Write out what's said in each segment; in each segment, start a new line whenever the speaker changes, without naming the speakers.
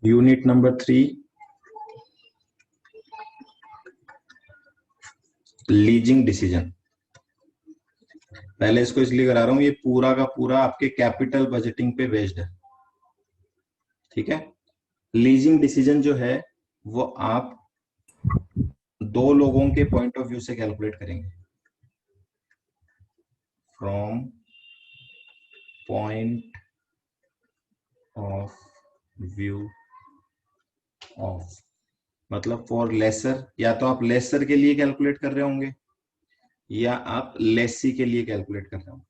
Unit number 3, leasing decision. पहले इसको इसलिए करा रहा हूं, ये पूरा का पूरा आपके कैपिटल बजटिंग पे बेस्ड है। ठीक है। लीजिंग डिसीजन जो है वो आप दो लोगों के पॉइंट ऑफ व्यू से कैलकुलेट करेंगे। From point of view of, मतलब फॉर लेसर, या तो आप लेसर के लिए कैलकुलेट कर रहे होंगे या आप लेसी के लिए कैलकुलेट कर रहे होंगे।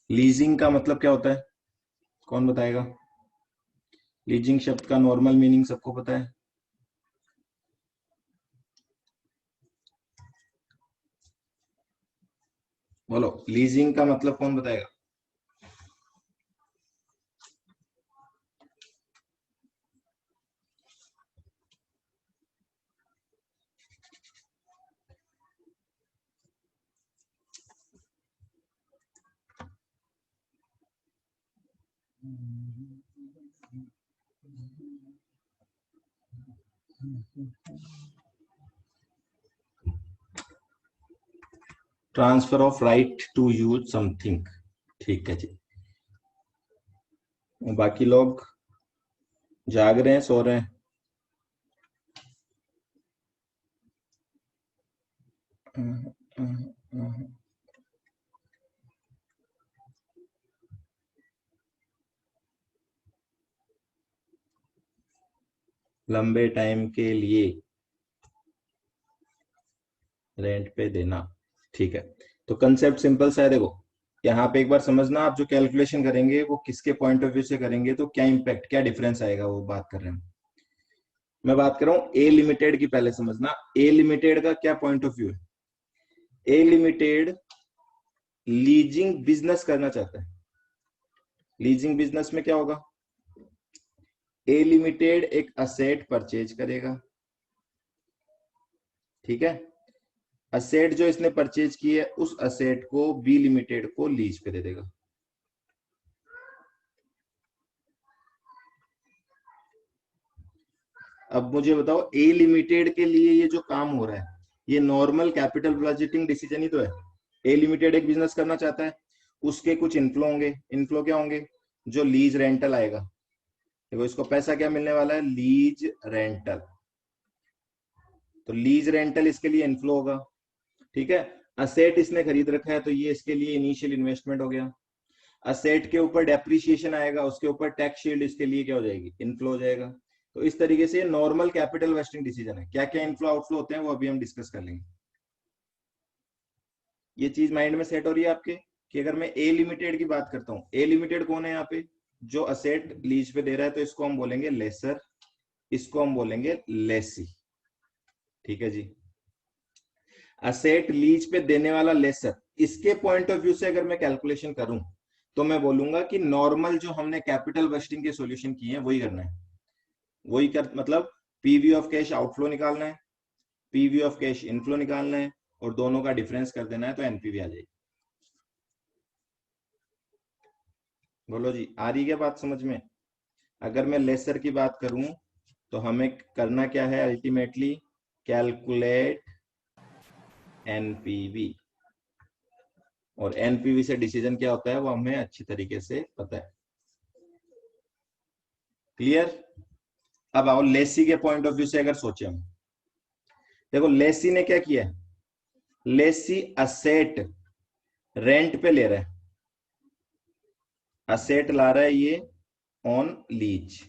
लीजिंग का मतलब क्या होता है, कौन बताएगा? लीजिंग शब्द का नॉर्मल मीनिंग सबको पता है। बोलो, लीजिंग का मतलब कौन बताएगा? Transfer of right to use something. ठीक है जी। बाकी लोग जाग रहे हैं, सो रहे हैं? लंबे टाइम के लिए रेंट पे देना। ठीक है। तो कंसेप्ट सिंपल सा है, देखो यहाँ पे एक बार समझना, आप जो कैलकुलेशन करेंगे वो किसके पॉइंट ऑफ व्यू से करेंगे, तो क्या इंपैक्ट, क्या डिफरेंस आएगा, वो बात कर रहे हैं। मैं बात कर रहा हूँ ए लिमिटेड की, पहले समझना ए लिमिटेड का क्या पॉइंट ऑफ व्यू है। ए लिमिटेड लीजिंग बिजनेस करना चाहता है। लीजिंग बिजनेस में क्या होगा, ए लिमिटेड एक असेट परचेज करेगा। ठीक है। असेट जो इसने परचेज की है, उस असेट को बी लिमिटेड को लीज पे दे देगा। अब मुझे बताओ, ए लिमिटेड के लिए ये जो काम हो रहा है, ये नॉर्मल कैपिटल बजटिंग डिसीजन ही तो है। ए लिमिटेड एक बिजनेस करना चाहता है, उसके कुछ इनफ्लो होंगे। इनफ्लो क्या होंगे? जो लीज रेंटल आएगा। देखो इसको पैसा क्या मिलने वाला है, लीज रेंटल। तो लीज रेंटल इसके लिए इनफ्लो होगा। ठीक है। असेट इसने खरीद रखा है, तो ये इसके लिए इनिशियल इन्वेस्टमेंट हो गया। असेट के ऊपर डेप्रिसिएशन आएगा, उसके ऊपर टैक्स शील्ड इसके लिए क्या हो जाएगी, इनफ्लो हो जाएगा। तो इस तरीके से नॉर्मल कैपिटल वेस्टिंग डिसीजन है। क्या क्या इनफ्लो आउटफ्लो होते हैं वो अभी हम डिस्कस कर लेंगे। ये चीज माइंड में सेट हो रही है आपके, कि अगर मैं ए लिमिटेड की बात करता हूँ, ए लिमिटेड कौन है यहाँ पे, जो असेट लीज पे दे रहा है, तो इसको हम बोलेंगे लेसर, इसको हम बोलेंगे लेसी। ठीक है जी। असेट लीज पे देने वाला लेसर, इसके पॉइंट ऑफ व्यू से अगर मैं कैलकुलेशन करूं, तो मैं बोलूंगा कि नॉर्मल जो हमने कैपिटल बस्टिंग के सॉल्यूशन किए हैं वही करना है। वही कर मतलब पीवी ऑफ कैश आउटफ्लो निकालना है, पीवी ऑफ कैश इनफ्लो निकालना है, और दोनों का डिफरेंस कर देना है, तो एनपीवी आ जाएगी। बोलो जी, आ रही क्या बात समझ में? अगर मैं लेसर की बात करूं, तो हमें करना क्या है अल्टीमेटली, कैलकुलेट एनपीवी। और एनपीवी से डिसीजन क्या होता है वो हमें अच्छी तरीके से पता है। क्लियर? अब आओ लेसी के पॉइंट ऑफ व्यू से अगर सोचे हम, देखो लेसी ने क्या किया है, लेसी असेट रेंट पे ले रहा है, असेट ला रहा है ये ऑन लीज।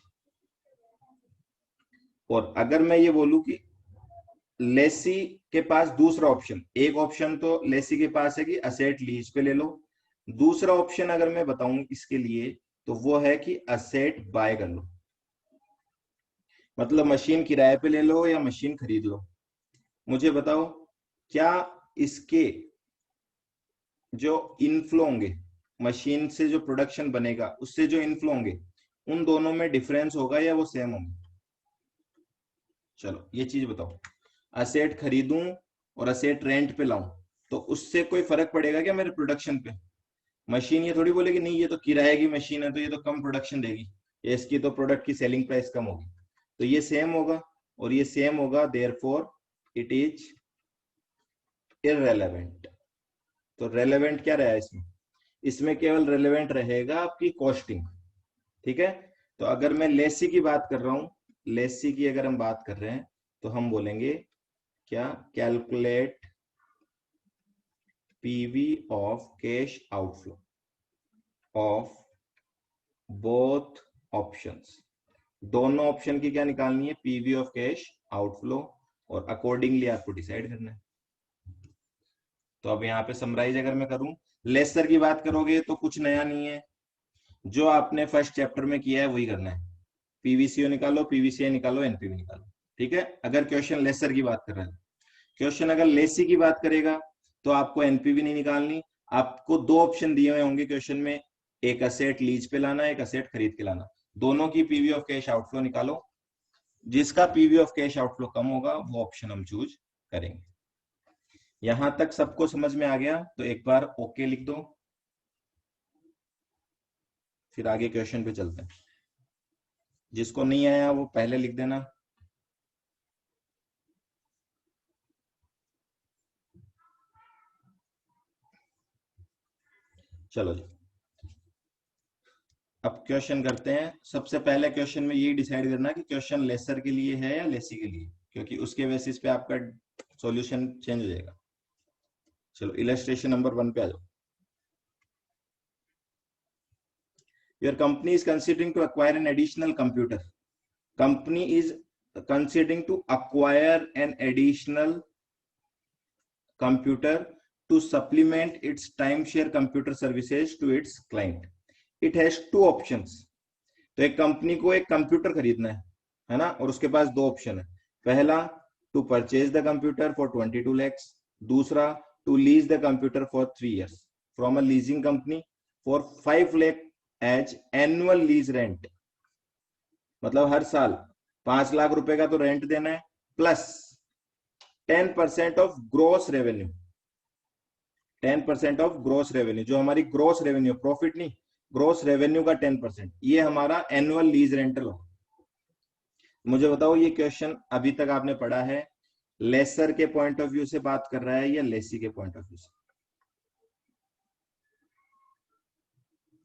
और अगर मैं ये बोलूं कि लेसी के पास दूसरा ऑप्शन, एक ऑप्शन तो लेसी के पास है कि असेट लीज पे ले लो, दूसरा ऑप्शन अगर मैं बताऊं इसके लिए, तो वो है कि असेट बाय कर लो। मतलब मशीन किराए पे ले लो या मशीन खरीद लो। मुझे बताओ, क्या इसके जो इनफ्लो होंगे, मशीन से जो प्रोडक्शन बनेगा उससे जो इनफ्लो होंगे, उन दोनों में डिफरेंस होगा या वो सेम होंगे? चलो ये चीज बताओ, असेट खरीदूं और असेट रेंट पे लाऊं, तो उससे कोई फर्क पड़ेगा क्या मेरे प्रोडक्शन पे? मशीन ये थोड़ी बोलेगी नहीं ये तो किराए की मशीन है तो ये तो कम प्रोडक्शन देगी। इसकी तो प्रोडक्ट की सेलिंग प्राइस कम होगी, तो ये सेम होगा और ये सेम होगा, देयरफॉर इट इज इररेलेवेंट। तो रेलेवेंट क्या रहा इसमें, इसमें केवल रेलेवेंट रहेगा आपकी कॉस्टिंग। ठीक है, तो अगर मैं लेसी की बात कर रहा हूं, लेसी की अगर हम बात कर रहे हैं तो हम बोलेंगे क्या, calculate PV of cash outflow of both options. दोनों ऑप्शन की क्या निकालनी है, पीवी ऑफ कैश आउटफ्लो, और अकॉर्डिंगली आपको डिसाइड करना है। तो अब यहाँ पे समराइज अगर मैं करूं, लेसर की बात करोगे तो कुछ नया नहीं है, जो आपने फर्स्ट चैप्टर में किया है वही करना है। पीवीसीओ निकालो, पीवीसीआई निकालो, एनपीवी निकालो। ठीक है, अगर क्वेश्चन लेसर की बात कर रहा है। क्वेश्चन अगर लेसी की बात करेगा तो आपको एनपीवी नहीं निकालनी। आपको दो ऑप्शन दिए हुए होंगे क्वेश्चन में, एक असेट लीज पे लाना, एक असेट खरीद के लाना। दोनों की पीवी ऑफ कैश आउटफ्लो निकालो, जिसका पीवी ऑफ कैश आउटफ्लो कम होगा वो ऑप्शन हम चूज करेंगे। यहां तक सबको समझ में आ गया तो एक बार ओके लिख दो, फिर आगे क्वेश्चन पे चलते हैं। जिसको नहीं आया वो पहले लिख देना। चलो जी, अब क्वेश्चन करते हैं। सबसे पहले क्वेश्चन में यही डिसाइड करना कि क्वेश्चन लेसर के लिए है या लेसी के लिए, क्योंकि उसके बेसिस पे आपका सॉल्यूशन चेंज हो जाएगा। चलो इलस्ट्रेशन नंबर 1 पे आ जाओ। Your company is considering to acquire an additional computer. Company is considering to acquire an additional computer to supplement its timeshare computer services to its client. It has two options. तो एक company को एक computer खरीदना है ना, और उसके पास दो ऑप्शन है। पहला, to purchase the computer for 22 lakhs। दूसरा, to lease the computer for 3 years from a leasing company for 5 lakh as annual lease rent. मतलब हर साल 5 लाख रुपए का तो रेंट देना है, plus 10% of gross revenue. 10% of gross revenue, जो हमारी ग्रोस रेवेन्यू, प्रॉफिट नहीं, ग्रोस रेवेन्यू का 10%, ये हमारा एनुअल लीज रेंटल हो। मुझे बताओ ये क्वेश्चन अभी तक आपने पढ़ा है, लेसर के पॉइंट ऑफ व्यू से बात कर रहा है या लेसी के पॉइंट ऑफ व्यू से?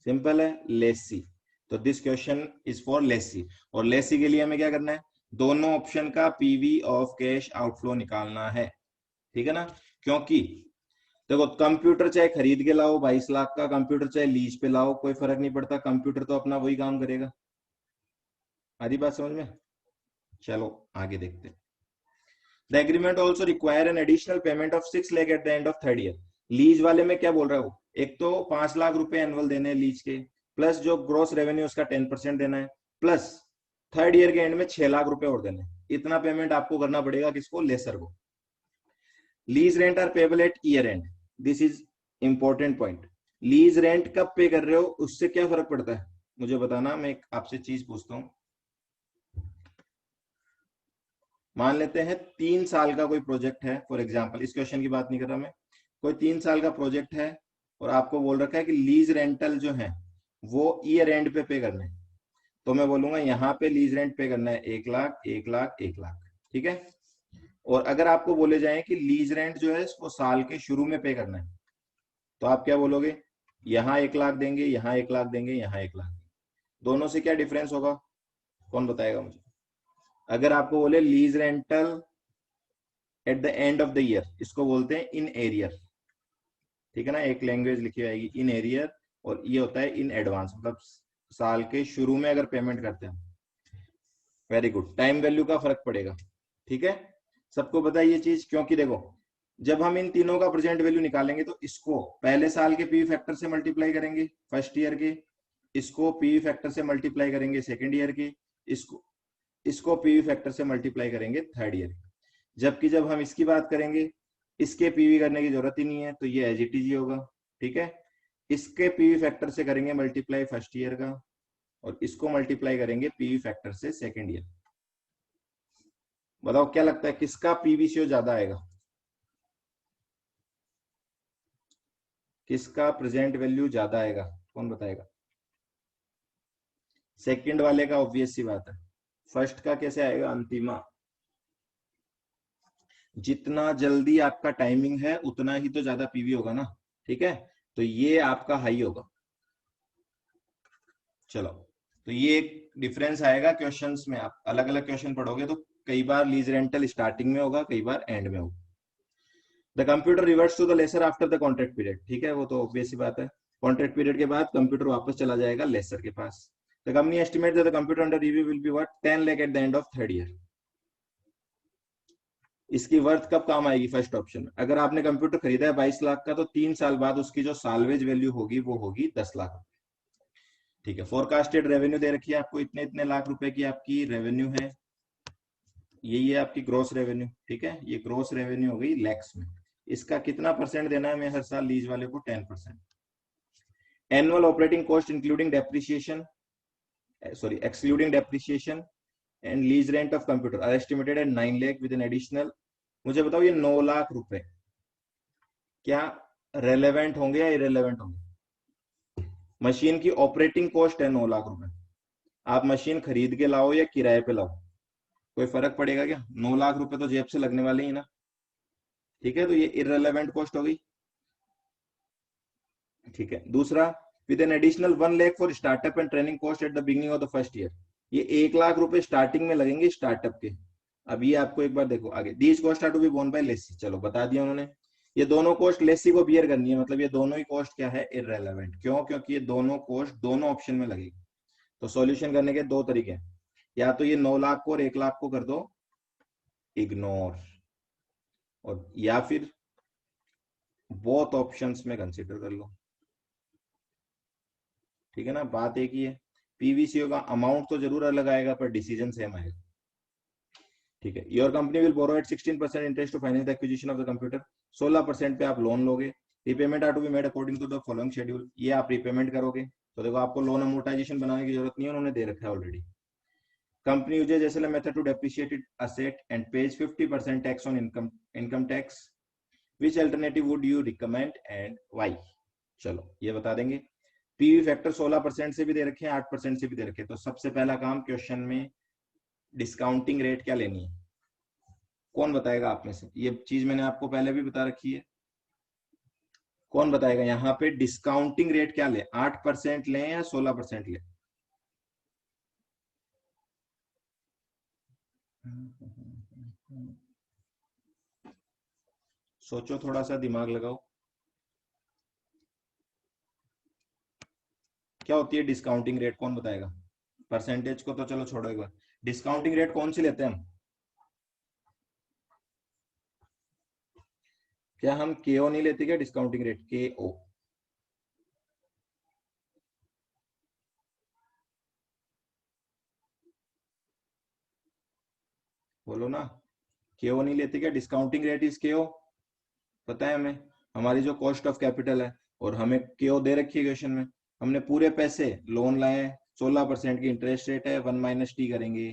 सिंपल है, लेसी। तो this question is for lessee, और लेसी के लिए हमें क्या करना है, दोनों ऑप्शन का पीवी ऑफ कैश आउटफ्लो निकालना है। ठीक है ना, क्योंकि देखो कंप्यूटर चाहे खरीद के लाओ 22 लाख का कंप्यूटर, चाहे लीज पे लाओ, कोई फर्क नहीं पड़ता, कंप्यूटर तो अपना वही काम करेगा। आधी बात समझ में? चलो आगे देखते हैं। The agreement also require an additional payment of 6 lakh at the end of third year. Lease वाले में क्या बोल रहा है वो, एक तो 5 लाख रुपए एनुअल देने हैं लीज के, प्लस जो ग्रोस रेवेन्यू उसका 10% देना है, प्लस थर्ड ईयर के एंड में 6 लाख रुपए और देने। इतना पेमेंट आपको करना पड़ेगा किसको, लेसर को। Lease rent are payable at year end. This is important point. Lease rent कब पे कर रहे हो उससे क्या फर्क पड़ता है, मुझे बताना। मैं आपसे चीज पूछता हूँ, मान लेते हैं 3 साल का कोई प्रोजेक्ट है, फॉर एग्जांपल, इस क्वेश्चन की बात नहीं कर रहा मैं, कोई 3 साल का प्रोजेक्ट है और आपको बोल रखा है कि लीज रेंटल जो है वो ईयर एंड पे करना है। तो मैं बोलूंगा यहाँ पे लीज रेंट पे करना है 1 लाख, 1 लाख, 1 लाख। ठीक है, और अगर आपको बोले जाए कि लीज रेंट जो है वो साल के शुरू में पे करना है, तो आप क्या बोलोगे, यहाँ 1 लाख देंगे, यहाँ 1 लाख देंगे, यहाँ 1 लाख। दोनों से क्या डिफरेंस होगा, कौन बताएगा मुझे? अगर आपको बोले lease rental eight the end of the year, इसको बोलते हैं इन एरियर। ठीक है ना, एक लैंग्वेज लिखी आएगी इन एरियर, और ये होता है इन एडवांस, मतलब साल के शुरू में अगर पेमेंट करते हैं। वेरी गुड, टाइम वैल्यू का फर्क पड़ेगा। ठीक है, सबको पता है ये चीज, क्योंकि देखो जब हम इन तीनों का प्रेजेंट वैल्यू निकालेंगे तो इसको पहले साल के पीवी फैक्टर से मल्टीप्लाई करेंगे फर्स्ट ईयर के, इसको पीवी फैक्टर से मल्टीप्लाई करेंगे सेकेंड ईयर के, इसको इसको पीवी फैक्टर से मल्टीप्लाई करेंगे थर्ड ईयर। जबकि जब हम इसकी बात करेंगे, इसके पीवी करने की जरूरत ही नहीं है, तो ये एज इट इज होगा। ठीक है, इसके पीवी फैक्टर से करेंगे मल्टीप्लाई फर्स्ट ईयर का, और इसको मल्टीप्लाई करेंगे पीवी फैक्टर से सेकेंड ईयर। बताओ क्या लगता है किसका पीवीसीओ ज्यादा आएगा, किसका प्रेजेंट वैल्यू ज्यादा आएगा, कौन बताएगा? सेकंड वाले का ऑब्वियस सी बात है, फर्स्ट का कैसे आएगा अंतिमा। जितना जल्दी आपका टाइमिंग है उतना ही तो ज्यादा पीवी होगा ना, ठीक है, तो ये आपका हाई होगा। चलो, तो ये एक डिफरेंस आएगा क्वेश्चंस में, आप अलग अलग क्वेश्चन पढ़ोगे तो कई बार लीज रेंटल स्टार्टिंग में होगा, कई बार एंड में होगा। The computer reverts to the lessor after the contract period, ठीक है, वो तो ऑब्वियस ही बात है। कॉन्ट्रैक्ट पीरियड के बाद कंप्यूटर वापस चला जाएगा लेसर के पास। The company estimate that the computer under review will be worth 10 lakh at the end of third year. इसकी वर्थ कब काम आएगी, फर्स्ट ऑप्शन में। अगर आपने कंप्यूटर खरीदा है 22 लाख का, तो 3 साल बाद उसकी जो सालवेज वैल्यू होगी वो होगी 10 लाख। ठीक है, फोरकास्टेड रेवेन्यू दे रखी है आपको, इतने इतने लाख रुपए की आपकी रेवेन्यू है, यही है आपकी ग्रोस रेवेन्यू, ठीक है, ये ग्रोस रेवेन्यू हो गई लैक्स में। इसका कितना परसेंट देना है हमें हर साल लीज वाले को, 10%। Annual operating cost including depreciation, sorry excluding depreciation and lease rent of computer are estimated at 9 lakh with an additional. मुझे बताओ ये 9 लाख रुपए क्या रेलेवेंट होंगे या इरेलेवेंट होंगे। मशीन की ऑपरेटिंग कॉस्ट है 9 लाख रुपए, आप मशीन खरीद के लाओ या किराए पे लाओ, कोई फर्क पड़ेगा क्या, 9 लाख रुपए तो जेब से लगने वाले ही ना, ठीक है, तो ये इरेलेवेंट कॉस्ट हो गई। ठीक है, दूसरा, with an additional 1 lakh for startup and training cost at the beginning of the first year. ये 1 लाख रुपए स्टार्टिंग में लगेंगे स्टार्टअप के। अब ये आपको एक बार देखो आगे, these cost are to be borne by lessee, चलो बता दिया उन्होंने, ये दोनों कॉस्ट लेसी को बियर करनी है, मतलब ये दोनों ही कॉस्ट क्या है, इररेलेवेंट। क्यों, क्योंकि ये दोनों कॉस्ट दोनों ऑप्शन में लगेगी। तो सॉल्यूशन करने के दो तरीके हैं, या तो ये 9 लाख को और 1 लाख को कर दो इग्नोर, और या फिर बोथ ऑप्शंस में कंसीडर कर लो, ठीक है ना, बात एक ही है। पीवीसीओ का अमाउंट तो जरूर अलग आएगा पर डिसीजन सेम आएगा, ठीक है। Your company will borrow at 16% interest to finance the acquisition of the computer, 16% पे आप लोन लोगे। Repayment are to be made according to the following schedule, ये आप रिपेमेंट करोगे, तो देखो आपको लोन अमोर्टाइजेशन बनाने की जरूरत नहीं है, उन्होंने दे रखा है already. Company uses SLM method to depreciated asset and pays 50% tax on income tax, which alternative would you recommend and why. चलो ये बता देंगे। पीवी फैक्टर 16% से भी दे रखे हैं, 8% से भी दे रखे हैं। तो सबसे पहला काम क्वेश्चन में डिस्काउंटिंग रेट क्या लेनी है, कौन बताएगा आप में से, ये चीज मैंने आपको पहले भी बता रखी है, कौन बताएगा यहाँ पे डिस्काउंटिंग रेट क्या ले, 8% लें या 16% लें। सोचो, थोड़ा सा दिमाग लगाओ, क्या होती है डिस्काउंटिंग रेट, कौन बताएगा। परसेंटेज को तो चलो छोड़ो एक बार, डिस्काउंटिंग रेट कौन सी लेते हैं हम, क्या हम केओ नहीं लेते क्या डिस्काउंटिंग रेट, के ओ, बोलो ना, केओ नहीं लेते क्या, डिस्काउंटिंग रेट इज केओ, पता है हमें, हमारी जो कॉस्ट ऑफ कैपिटल है, और हमें केओ दे रखी है क्वेश्चन में, हमने पूरे पैसे लोन लाए, 16% की इंटरेस्ट रेट है, 1 - टी करेंगे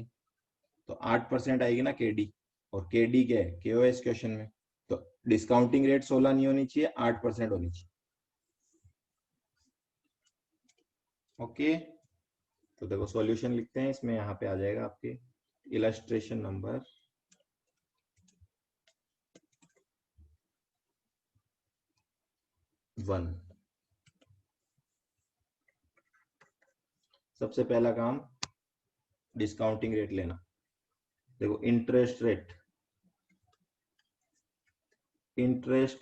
तो 8% आएगी ना केडी, और केडी क्या है, केओ इस क्वेश्चन में, तो डिस्काउंटिंग रेट 16 नहीं होनी चाहिए, 8% होनी चाहिए। ओके, तो देखो सॉल्यूशन लिखते हैं, इसमें यहाँ पे आ जाएगा आपके इलस्ट्रेशन नंबर 1। सबसे पहला काम डिस्काउंटिंग रेट लेना, देखो interest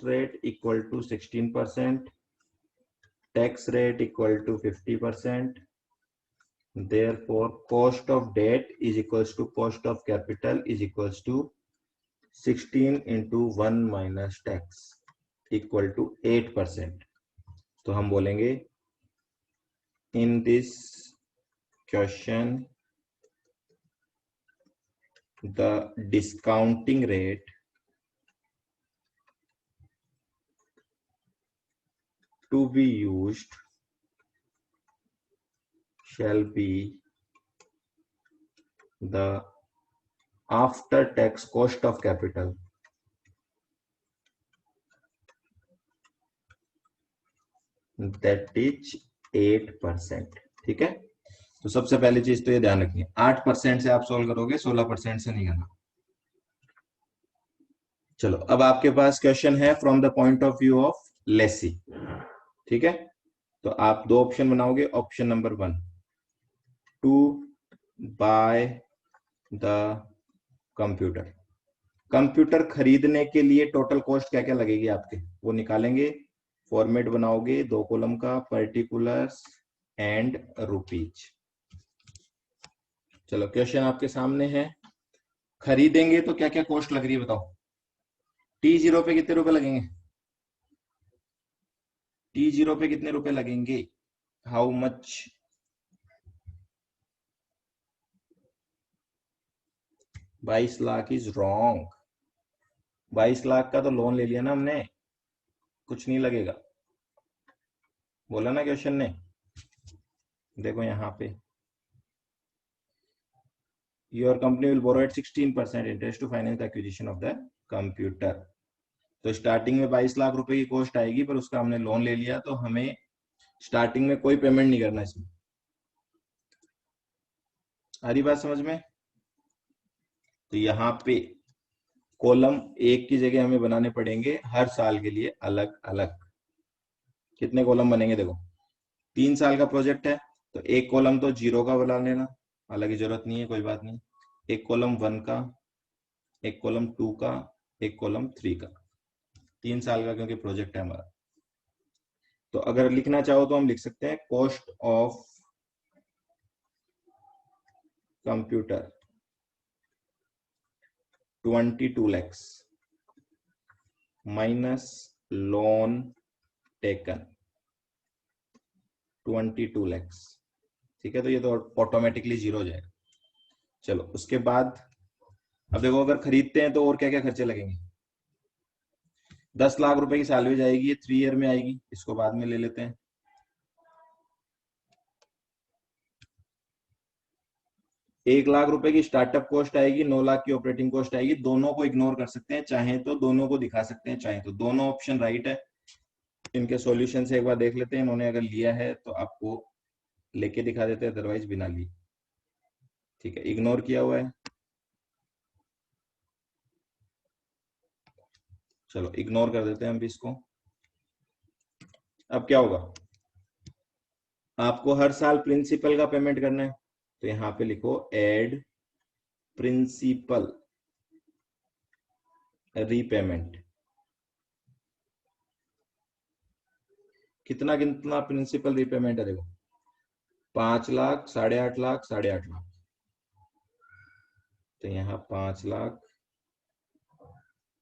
rate equal to 16%, tax rate equal to 50%, therefore cost of debt is equals to cost of capital is equals to 16 into 1 minus tax equal to 8%। तो हम बोलेंगे in this question the discounting rate to be used shall be the after tax cost of capital that is 8%, ठीक है। तो सबसे पहली चीज तो ये ध्यान रखिए, 8% से आप सोल्व करोगे, 16% से नहीं करना। चलो अब आपके पास क्वेश्चन है from the point of view of lessee. ठीक है, तो आप दो ऑप्शन बनाओगे। Option number 1, to buy the computer. Computer खरीदने के लिए टोटल कॉस्ट क्या क्या लगेगी आपके, वो निकालेंगे। फॉर्मेट बनाओगे 2 कॉलम का, पर्टिकुलर्स एंड रुपीज। चलो क्वेश्चन आपके सामने है, खरीदेंगे तो क्या क्या कॉस्ट लग रही है बताओ। T0 पे कितने रुपए लगेंगे, T0 पे कितने रुपए लगेंगे, how much. 22 lakh is wrong. 22 lakh का तो लोन ले लिया ना हमने, कुछ नहीं लगेगा, बोला ना क्वेश्चन ने। देखो यहाँ पे, your company will borrow at 16% interest to finance the acquisition of the computer. तो स्टार्टिंग में 22 लाख रुपए की कॉस्ट आएगी, पर उसका हमने लोन ले लिया, तो हमें स्टार्टिंग में कोई पेमेंट नहीं करना इसमें। आ रही बात समझ में। तो यहाँ पे कॉलम एक की जगह हमें बनाने पड़ेंगे हर साल के लिए अलग अलग। कितने कॉलम बनेंगे देखो, 3 साल का प्रोजेक्ट है, तो एक कॉलम तो 0 का बना लेना, हालांकि जरूरत नहीं है, कोई बात नहीं। एक कॉलम 1 का, एक कॉलम 2 का, एक कॉलम 3 का, 3 साल का क्योंकि प्रोजेक्ट है हमारा। तो अगर लिखना चाहो तो हम लिख सकते हैं cost of computer 22 lakhs minus loan taken 22 lakhs। ठीक है, तो ये तो ऑटोमेटिकली 0 हो जाएगा। चलो उसके बाद अब देखो, अगर खरीदते हैं तो और क्या क्या खर्चे लगेंगे। 10 लाख रुपए की सैलरी जाएगी, ये 3 ईयर में आएगी, इसको बाद में ले लेते हैं। 1 लाख रुपए की स्टार्टअप कॉस्ट आएगी, 9 लाख की ऑपरेटिंग कॉस्ट आएगी। दोनों को इग्नोर कर सकते हैं, चाहे तो दोनों को दिखा सकते हैं, चाहे तो दोनों ऑप्शन राइट है। इनके सॉल्यूशन से एक बार देख लेते हैं, इन्होंने अगर लिया है तो आपको लेके दिखा देते हैं, अदरवाइज बिना लिए। ठीक है, इग्नोर किया हुआ है, चलो इग्नोर कर देते हैं हम भी इसको। अब क्या होगा, आपको हर साल प्रिंसिपल का पेमेंट करना है, तो यहां पे लिखो एड प्रिंसिपल रीपेमेंट। कितना कितना प्रिंसिपल रीपेमेंट है देखो, 5 लाख, 8.5 लाख, 8.5 लाख। तो यहाँ 5 लाख,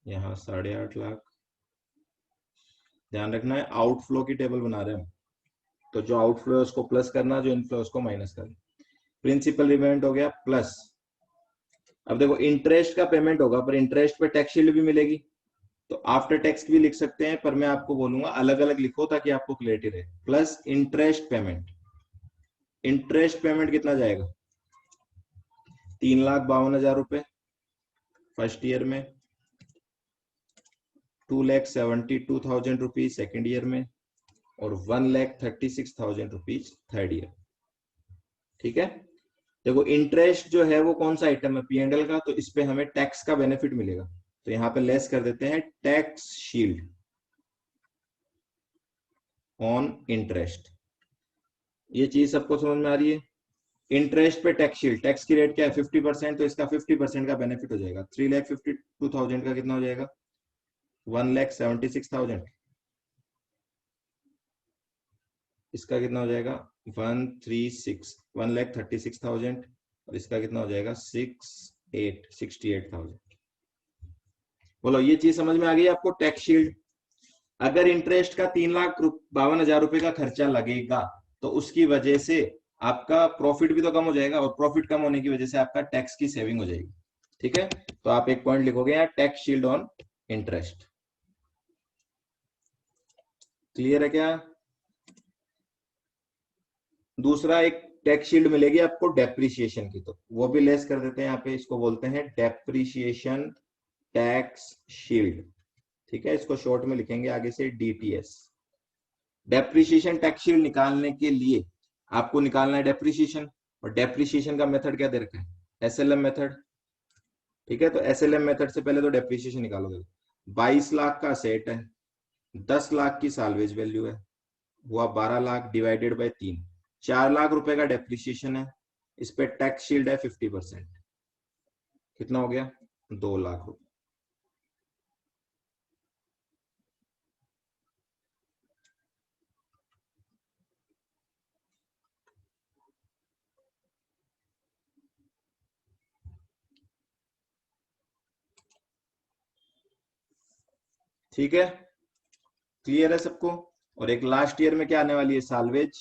यहाँ 8.5 लाख। ध्यान रखना है आउटफ्लो की टेबल बना रहे हैं हम, तो जो आउटफ्लो है उसको प्लस करना, जो इनफ्लो उसको माइनस करना। प्रिंसिपल रीपेमेंट हो गया प्लस। अब देखो इंटरेस्ट का पेमेंट होगा, पर इंटरेस्ट पे टैक्स शील्ड भी मिलेगी, तो आफ्टर टैक्स भी लिख सकते हैं, पर मैं आपको बोलूंगा अलग अलग लिखो ताकि आपको क्लियरिटी रहे। Plus interest payment, interest payment कितना जाएगा, 3,52,000 रुपए फर्स्ट ईयर में, 2,72,000 रुपीज सेकेंड ईयर में, और 1,36,000 रुपीज थर्ड ईयर। ठीक है, देखो इंटरेस्ट जो है वो कौन सा आइटम है, P&L का, तो इस पे हमें टैक्स का बेनिफिट मिलेगा, तो यहाँ पे लेस कर देते हैं टैक्स शील्ड ऑन इंटरेस्ट। ये चीज सबको समझ में आ रही है। इंटरेस्ट पे टैक्स शील्ड, टैक्स की रेट क्या है 50%, तो इसका 50% का बेनिफिट हो जाएगा। 3,52,000 का कितना हो जाएगा, 1,76,000। इसका कितना हो जाएगा 1,36,000, और इसका कितना हो जाएगा 68,000। बोलो ये चीज समझ में आ गई आपको, टैक्स शील्ड। अगर इंटरेस्ट का 3,52,000 रुपए का खर्चा लगेगा, तो उसकी वजह से आपका प्रॉफिट भी तो कम हो जाएगा, और प्रॉफिट कम होने की वजह से आपका टैक्स की सेविंग हो जाएगी। ठीक है, तो आप एक पॉइंट लिखोगे यहाँ, tax shield on interest. Clear है क्या। दूसरा एक टैक्स शील्ड मिलेगी आपको डेप्रिसिएशन की, तो वो भी लेस कर देते हैं, यहाँ पे इसको बोलते हैं डेप्रिसिएशन टैक्स शील्ड। ठीक है, इसको शॉर्ट में लिखेंगे आगे से DTS। डेप्रिसिएशन टैक्स शील्ड निकालने के लिए आपको निकालना है डेप्रिसिएशन, और डेप्रिसिएशन का मेथड क्या दे रखा है, एसएलएम मेथड। ठीक है, तो एसएलएम मेथड से पहले तो डेप्रिसिएशन निकालोगे। 22 लाख का सेट है, 10 लाख की साल्वेज वैल्यू है, हुआ 12 लाख डिवाइडेड बाय 3, 4 लाख रुपए का डेप्रिसिएशन है, इस पे टैक्स शील्ड है 50%, कितना हो गया 2 लाख रुपए। ठीक है, क्लियर है सबको। और एक लास्ट ईयर में क्या आने वाली है, साल्वेज।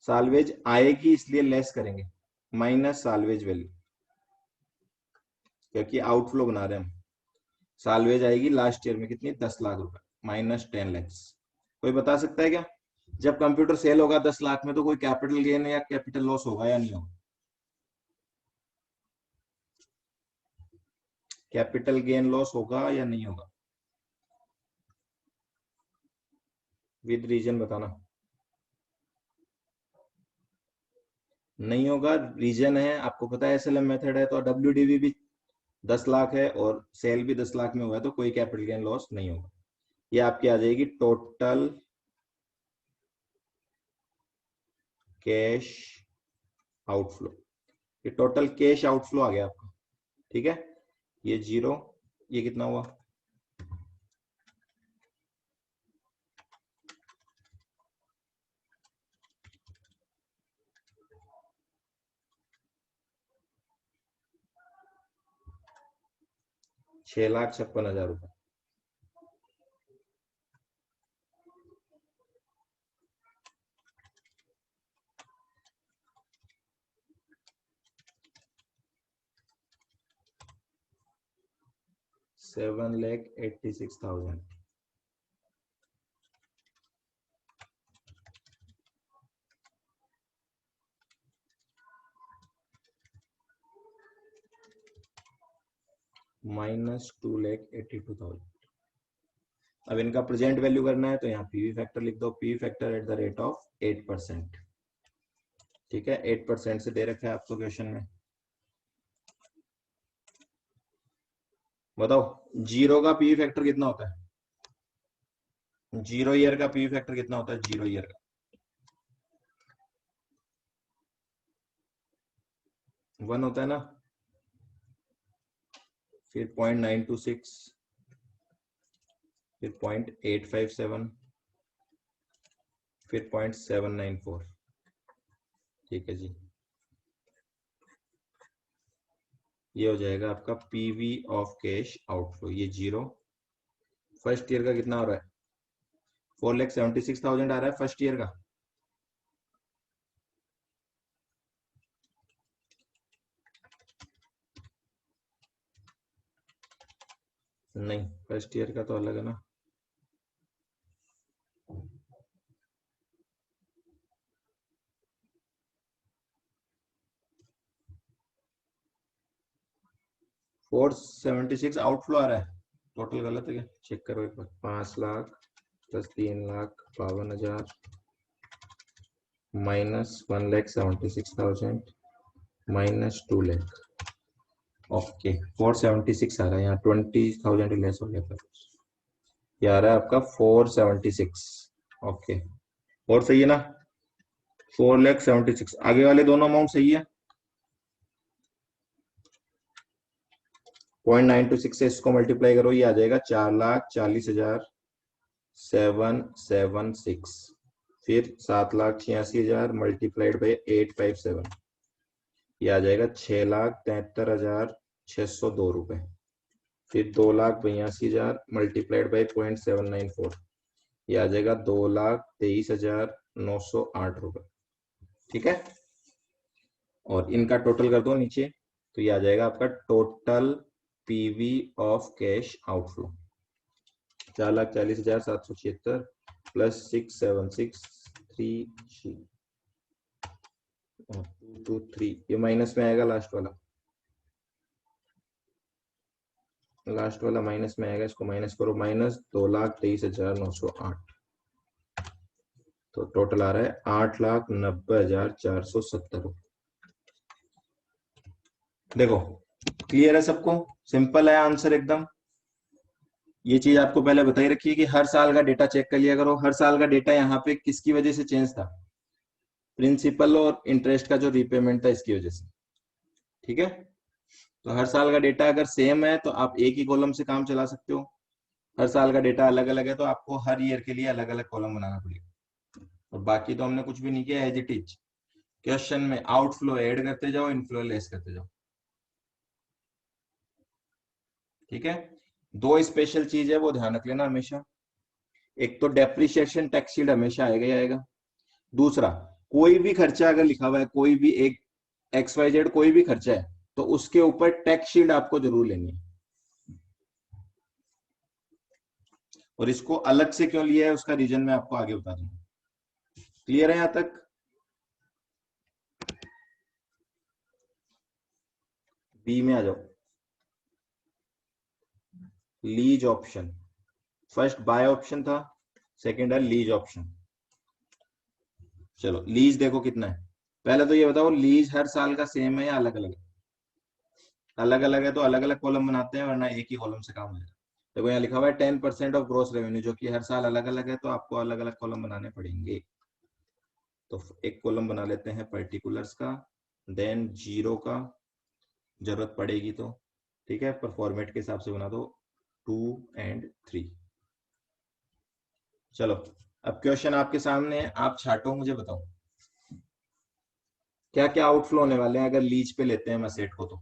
साल्वेज आएगी इसलिए लेस करेंगे, माइनस साल्वेज वैल्यू, क्योंकि आउटफ्लो बना रहे हैं हम। साल्वेज आएगी लास्ट ईयर में कितनी, 10 लाख रुपए, माइनस 10 लैक्स। कोई बता सकता है क्या, जब कंप्यूटर सेल होगा 10 लाख में तो कोई कैपिटल गेन या कैपिटल लॉस होगा या नहीं होगा? कैपिटल गेन लॉस होगा या नहीं होगा, विद रीजन बताना। नहीं होगा, रीजन है आपको पता है, एसएलएम मेथड है, तो डब्ल्यूडीवी भी 10 लाख है और सेल भी 10 लाख में हुआ है, तो कोई कैपिटल गेन लॉस नहीं होगा। ये आपकी आ जाएगी टोटल कैश आउटफ्लो, ये टोटल कैश आउटफ्लो आ गया आपका। ठीक है, ये 0, ये कितना हुआ, 6,56,000 रुपए। $7,86,000। माइनस 2,82,000। अब इनका प्रेजेंट वैल्यू करना है तो यहाँ पीवी फैक्टर लिख दो, PV factor at the rate of 8%। ठीक है, 8% से दे रखा है आपको क्वेश्चन में। बताओ जीरो का पीवी फैक्टर कितना होता है, जीरो ईयर का पीवी फैक्टर कितना होता है, जीरो ईयर का 1 होता है ना, फिर 0.926, फिर 0.857, फिर 0.794। ठीक है जी, ये हो जाएगा आपका पीवी ऑफ कैश आउटफ्लो। ये 0, फर्स्ट ईयर का कितना हो रहा है, 4,76,000 आ रहा है फर्स्ट ईयर का। नहीं, फर्स्ट ईयर का तो अलग है ना, फोर 76 आउटफ्लो आ रहा है, टोटल गलत है क्या, चेक करो एक बार। 5 lakh plus 3,52,000 minus 1,76,000 minus 2 lakh. Okay, 476 आ रहा है, यहाँ 20,000 लेस हो गया था, ये आ रहा है आपका 476। ओके, और सही है ना, 4,76,000। आगे वाले दोनों अमाउंट सही है, 0.926 से इसको मल्टीप्लाई करो, ये आ जाएगा 4,40,776। फिर 7,86,000 मल्टीप्लाइड बाई 857, ये आ जाएगा 6,73,602 रुपए। फिर 2,82,000 मल्टीप्लाइड बाई 0.794, ये आ जाएगा 2,23,908 रुपए। ठीक है, और इनका टोटल कर दो नीचे, तो ये आ जाएगा आपका total PV of cash outflow, 4,40,776 plus 676,323, ये माइनस में आएगा, लास्ट वाला माइनस में आएगा, इसको माइनस करो, माइनस 2,23,908। तो टोटल आ रहा है 8,90,470 रुपए। देखो क्लियर है सबको, सिंपल है आंसर एकदम। ये चीज आपको पहले बताई रखी है कि हर साल का डेटा चेक कर लिया करो। हर साल का डेटा यहाँ पे किसकी वजह से चेंज था, प्रिंसिपल और इंटरेस्ट का जो रीपेमेंट था इसकी वजह से। ठीक है, तो हर साल का डेटा अगर सेम है तो आप एक ही कॉलम से काम चला सकते हो। हर साल का डेटा अलग अलग है तो आपको हर ईयर के लिए अलग अलग कॉलम बनाना पड़ेगा। और बाकी तो हमने कुछ भी नहीं किया, एज इट इज। क्वेश्चन में आउटफ्लो ऐड करते जाओ, इनफ्लो लेस करते जाओ। ठीक है, दो स्पेशल चीज है वो ध्यान रख लेना हमेशा। एक तो डेप्रिसिएशन टैक्स शीट हमेशा आएगा ही आएगा। दूसरा, कोई भी खर्चा अगर लिखा हुआ है, कोई भी एक XYZ कोई भी खर्चा है, तो उसके ऊपर टैक्स शीट आपको जरूर लेनी है। और इसको अलग से क्यों लिया है उसका रीजन मैं आपको आगे बता दूंगा। क्लियर है यहां तक? बी में आ जाओ, lease option. First by option था, सेकंड है लीज ऑप्शन। चलो लीज देखो कितना है। पहले तो ये बताओ लीज हर साल का सेम है या अलग अलग है? अलग अलग है तो अलग अलग कॉलम बनाते हैं, वरना एक ही कॉलम से काम हो जाएगा। देखो यहाँ लिखा हुआ है 10% ऑफ ग्रोस रेवेन्यू, जो कि हर साल अलग अलग है तो आपको अलग अलग कॉलम बनाने पड़ेंगे। तो एक कॉलम बना लेते हैं पर्टिकुलर्स का, देन जीरो का, जरूरत पड़ेगी तो। ठीक है, पर फॉर्मेट के हिसाब से बना दो 2 एंड 3। चलो अब क्वेश्चन आपके सामने है, आप छाटो, मुझे बताओ क्या क्या आउटफ्लो होने वाले हैं अगर लीज पे लेते हैं हम असेट को। तो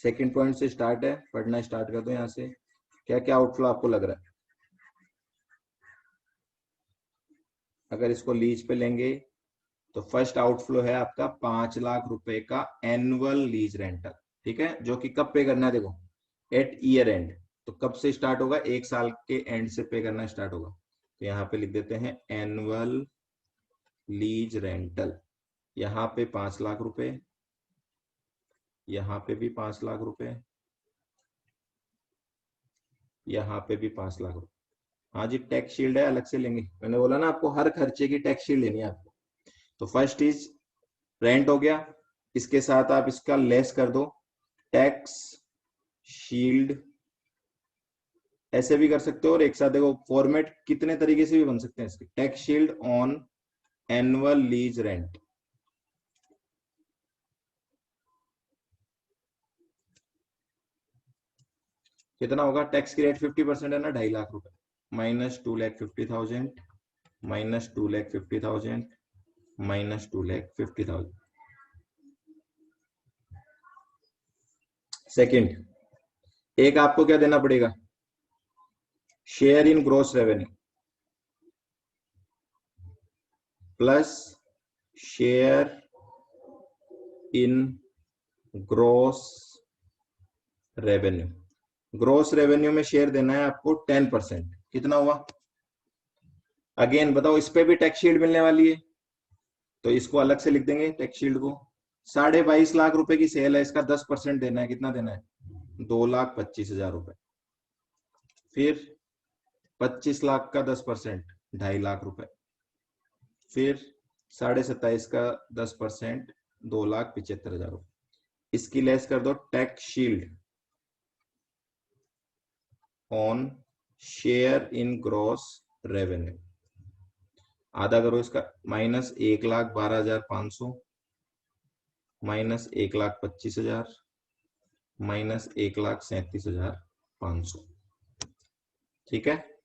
सेकंड पॉइंट से स्टार्ट है, पढ़ना स्टार्ट कर दो यहाँ से। क्या क्या आउटफ्लो आपको लग रहा है अगर इसको लीज पे लेंगे? तो फर्स्ट आउटफ्लो है आपका 5 लाख रुपए का एनुअल लीज रेंटल। ठीक है, जो कि कब पे करना है देखो, एट ईयर एंड। तो कब से स्टार्ट होगा, एक साल के एंड से पे करना स्टार्ट होगा। तो यहाँ पे लिख देते हैं एनुअल लीज रेंटल। यहाँ पे 5 लाख रुपए, यहाँ पे भी 5 लाख रुपए, यहाँ पे भी 5 लाख रुपए। हाँ जी, टैक्स शील्ड है, अलग से लेंगे। मैंने बोला ना आपको हर खर्चे की टैक्स शील्ड लेनी है आपको। तो फर्स्ट इज रेंट हो गया, इसके साथ आप इसका लेस कर दो टैक्स शील्ड। ऐसे भी कर सकते हो, और एक साथ देखो फॉर्मेट कितने तरीके से भी बन सकते हैं इसके। Tax shield on annual lease rent, कितना होगा? टैक्स की रेट 50% है ना, 2.5 लाख रुपए, -2,50,000, -2,50,000, -2,50,000। सेकंड, एक आपको क्या देना पड़ेगा, share in gross revenue plus share in gross revenue. Gross revenue में शेयर देना है आपको 10%। कितना हुआ? अगेन बताओ, इस पे भी टैक्स शील्ड मिलने वाली है, तो इसको अलग से लिख देंगे टैक्स शील्ड को। 22.5 लाख रुपए की सेल है, इसका 10% देना है। कितना देना है? 2,25,000 रुपए। फिर 25 लाख का 10%, 2.5 लाख रुपए। फिर 27.5 का 10%, 2,75,000 रुपए। इसकी लेस कर दो tax shield on share in gross revenue. आधा करो इसका, -1,12,500, -1,25,000, -1,37,500। ठीक है,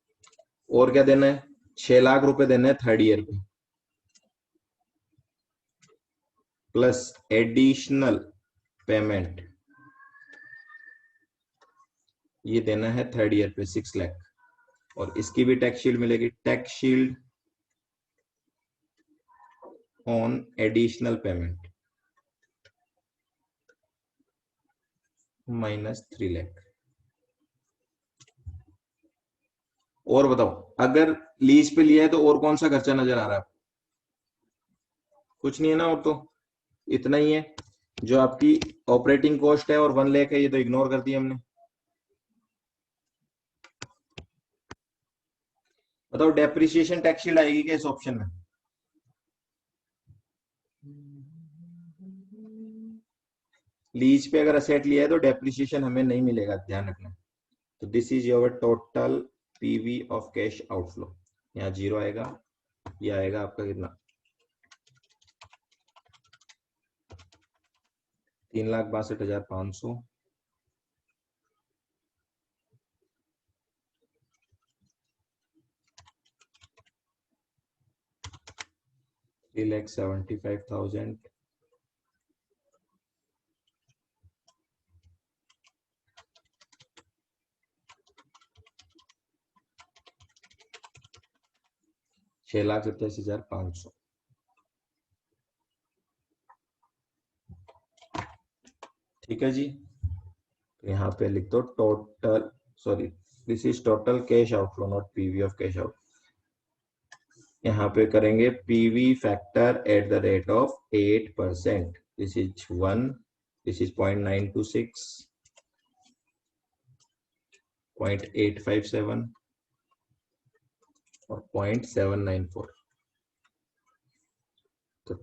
और क्या देना है? 6 लाख रुपए देना है थर्ड ईयर पे, प्लस एडिशनल पेमेंट ये देना है थर्ड ईयर पे 6 लाख। और इसकी भी टैक्स शील्ड मिलेगी, tax shield on additional payment -3 lakh. और बताओ अगर लीज पे लिया है तो और कौन सा खर्चा नजर आ रहा है? कुछ नहीं है ना, और तो इतना ही है। जो आपकी ऑपरेटिंग कॉस्ट है और 1 लाख है, ये तो इग्नोर कर दिया हमने। बताओ डेप्रिसिएशन टैक्स शील्ड आएगी क्या इस ऑप्शन में? लीज पे अगर असेट लिया है तो डेप्रिसिएशन हमें नहीं मिलेगा, ध्यान रखना। तो this is your total PV of cash outflow. यहाँ 0 आएगा, ये आएगा आपका कितना, 3,62,500। 3,75,000। 6,87,500। ठीक है जी। तो यहाँ पे लिख दो total, sorry, this is total cash outflow, not PV of cash out. यहाँ पे करेंगे PV factor at the rate of 8%। This is 1, this is 0.926, 0.857 और 0.794। तो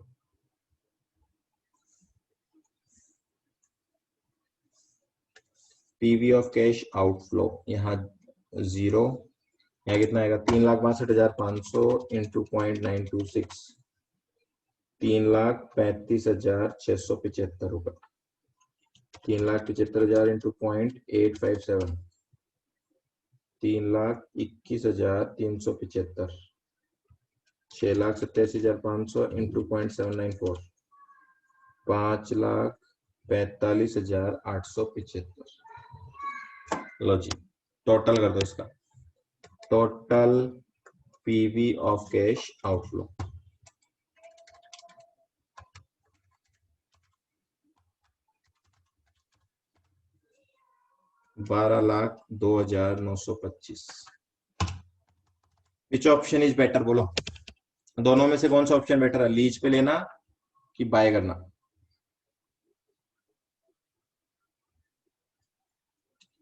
पीवी ऑफ कैश आउटफ्लो यहाँ 0, यहाँ कितना आएगा, 3,62,500 इंटू 0.926, 3,35,675 रुपए। 3,75,000 इंटू 0.857, 3,21,375। 6,87,500 इंटू 0.794, 5,45,875। लो जी, टोटल कर दो इसका, total PV of cash outflow 12,02,925। Which option is better, बोलो दोनों में से कौन सा ऑप्शन बेटर है, लीज पे लेना कि बाय करना?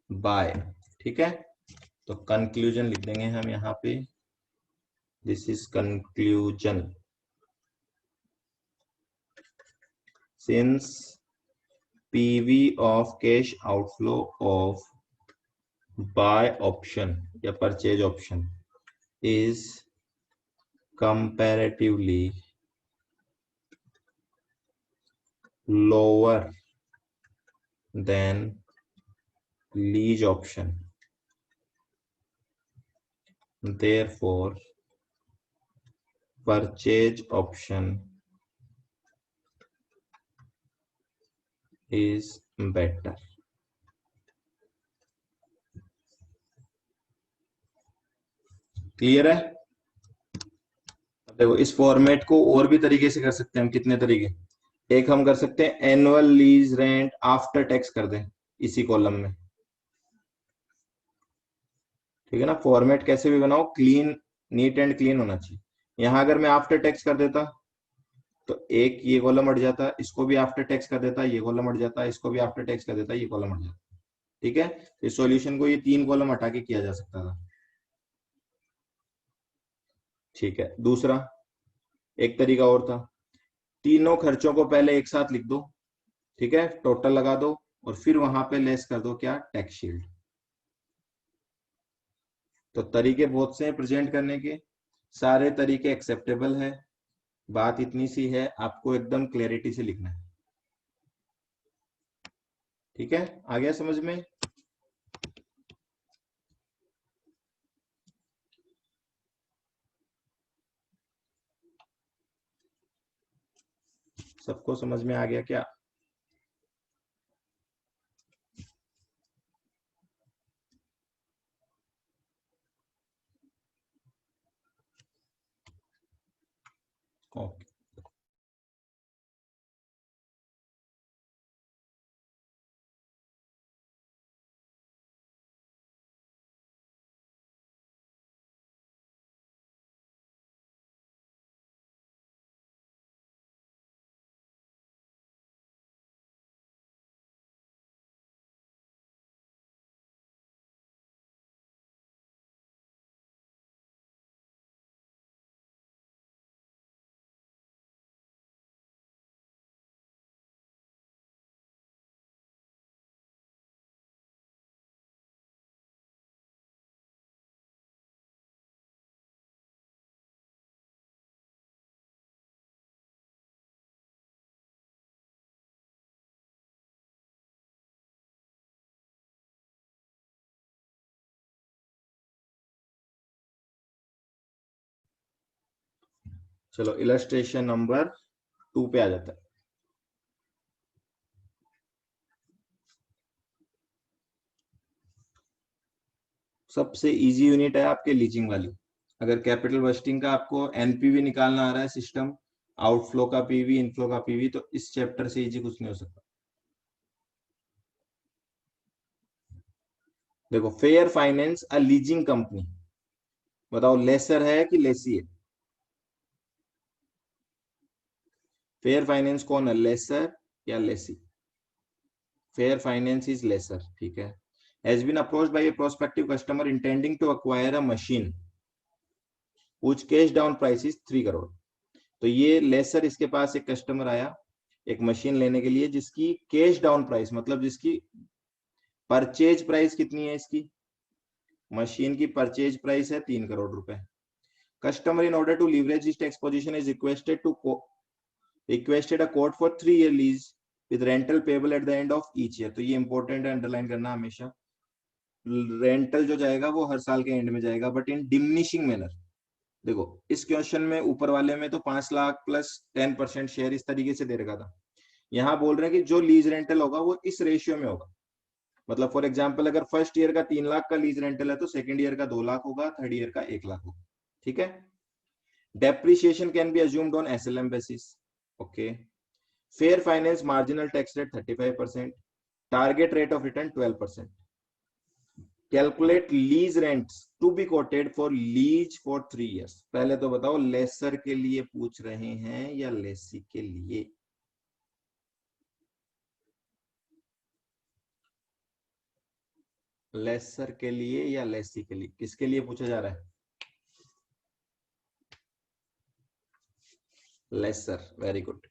बाय। ठीक है, तो कंक्लूजन लिख देंगे हम यहाँ पे, this is conclusion. Since PV of cash outflow of buy option या purchase option is comparatively lower than lease option, therefore purchase option is better। Clear है? देखो इस फॉर्मेट को और भी तरीके से कर सकते हैं हम, कितने तरीके। एक हम कर सकते हैं annual lease rent after tax कर दें इसी कॉलम में, ठीक है ना। फॉर्मेट कैसे भी बनाओ, क्लीन, नीट एंड क्लीन होना चाहिए। यहां अगर मैं आफ्टर टैक्स कर देता तो एक ये कॉलम हट जाता, इसको भी आफ्टर टैक्स कर देता, ये कॉलम हट जाता, इसको भी आफ्टर टैक्स कर देता, ये कॉलम हट जाता। ठीक है, इस सॉल्यूशन को ये 3 कॉलम हटा के किया जा सकता था। ठीक है, दूसरा एक तरीका और था, तीनों खर्चों को पहले एक साथ लिख दो, ठीक है, टोटल लगा दो और फिर वहां पे लेस कर दो क्या, टैक्स शील्ड। तो तरीके बहुत से हैं प्रेजेंट करने के, सारे तरीके एक्सेप्टेबल है। बात इतनी सी है, आपको एकदम क्लैरिटी से लिखना है। ठीक है, आ गया समझ में? सबको समझ में आ गया क्या? ओके। चलो इलस्ट्रेशन नंबर 2 पे आ जाता है। सबसे इजी यूनिट है आपके लीजिंग वाली। अगर कैपिटल बस्टिंग का आपको एनपीवी निकालना आ रहा है, सिस्टम आउटफ्लो का पीवी, इनफ्लो का पीवी, तो इस चैप्टर से इजी कुछ नहीं हो सकता। देखो, फेयर फाइनेंस अ लीजिंग कंपनी, बताओ लेसर है कि लेसी है? फेयर फाइनेंस कौन है, लेसर या lessee? Fair Finance is lessor, ठीक है। Has been approached by a prospective customer intending to acquire a machine which cash down price is 3 crore. तो ये लेसर, इसके पास एक कस्टमर आया एक मशीन लेने के लिए जिसकी कैश डाउन प्राइस, मतलब जिसकी परचेज प्राइस कितनी है, इसकी मशीन की परचेज प्राइस है 3 करोड़ रुपए। Customer in order to leverage his tax position is requested a quote for 3-year lease with rental payable at the end of each year। तो ये इंपॉर्टेंट है, अंडरलाइन करना हमेशा। रेंटल जो जाएगा वो हर साल के एंड में जाएगा, बट इन डिमिनिशिंग मैनर। देखो इस क्वेश्चन में ऊपर वाले में तो 5 लाख प्लस 10% शेयर इस तरीके से दे रखा था। यहाँ बोल रहे हैं कि जो लीज रेंटल होगा वो इस रेशियो में होगा। मतलब फॉर एग्जाम्पल अगर फर्स्ट ईयर का 3 लाख का लीज रेंटल है तो सेकंड ईयर का 2 लाख होगा, थर्ड ईयर का 1 लाख होगा, ठीक है। Depreciation can be assumed on SLM basis, okay. Fair Finance marginal tax rate 35%, target rate of return 12%। Calculate lease rents to be quoted for lease for 3 years। पहले तो बताओ laser के लिए पूछ रहे हैं या लेसी के लिए? लेसर के लिए या लेसी के लिए, किसके लिए पूछा जा रहा है? Lessor, very good.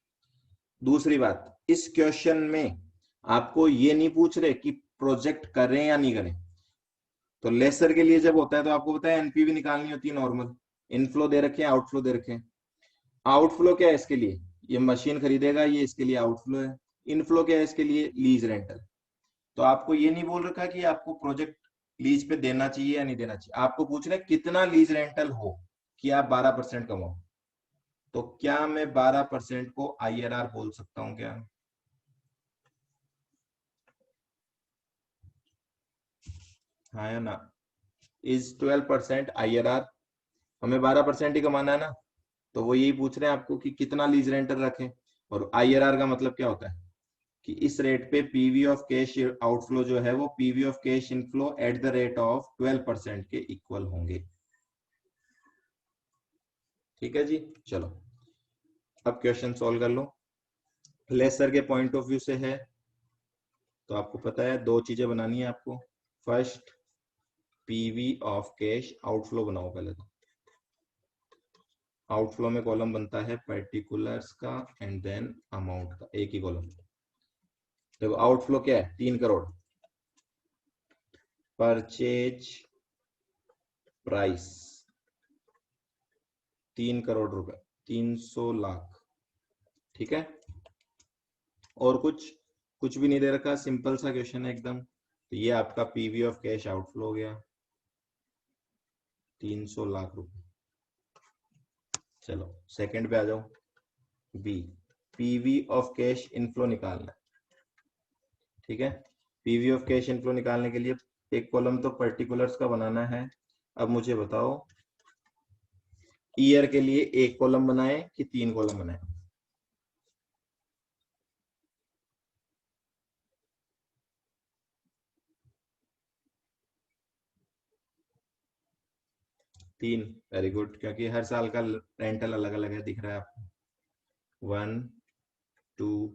दूसरी बात, इस क्वेश्चन में आपको ये नहीं पूछ रहे कि प्रोजेक्ट करें या नहीं करें। तो लेसर के लिए जब होता है तो आपको पता है एनपीवी निकालनी होती है नॉर्मल। इनफ्लो दे रखे हैं, आउटफ्लो दे रखे हैं। आउटफ्लो क्या है इसके लिए, ये मशीन खरीदेगा, ये इसके लिए आउटफ्लो है। इनफ्लो क्या है इसके लिए, लीज रेंटल। तो आपको ये नहीं बोल रखा कि आपको प्रोजेक्ट लीज पे देना चाहिए या नहीं देना चाहिए, आपको पूछ रहे कितना लीज रेंटल हो कि आप 12% कमाओ। तो क्या मैं 12% को आईआरआर बोल सकता हूं क्या? हाँ या ना? Is 12% IRR? हमें 12% ही कमाना है ना, तो वो यही पूछ रहे हैं आपको कि कितना लीज रेंटल रखें। और आईआरआर का मतलब क्या होता है कि इस रेट पे पीवी ऑफ कैश आउटफ्लो जो है वो PV of cash inflow at the rate of 12% के इक्वल होंगे। ठीक है जी, चलो अब क्वेश्चन सॉल्व कर लो। लेसर के पॉइंट ऑफ व्यू से है तो आपको पता है दो चीजें बनानी है आपको। First, PV of cash outflow बनाओ पहले तो। आउटफ्लो में कॉलम बनता है पर्टिकुलर्स का एंड देन अमाउंट का, एक ही कॉलम। देखो आउटफ्लो क्या है, 3 करोड़। परचेज प्राइस 3 करोड़ रुपए, 300 लाख, ठीक है। और कुछ भी नहीं दे रखा, सिंपल सा क्वेश्चन है एकदम। तो ये आपका पीवी ऑफ कैश आउटफ्लो हो गया 300 लाख रुपए। चलो सेकंड पे आ जाओ, B, PV of cash inflow निकालना है, ठीक है। पीवी ऑफ कैश इनफ्लो निकालने के लिए एक कॉलम तो पर्टिकुलर्स का बनाना है। अब मुझे बताओ ईयर के लिए एक कॉलम बनाए कि 3 कॉलम बनाए? तीन, वेरी गुड, क्योंकि हर साल का रेंटल अलग अलग है, दिख रहा है आपको। 1 2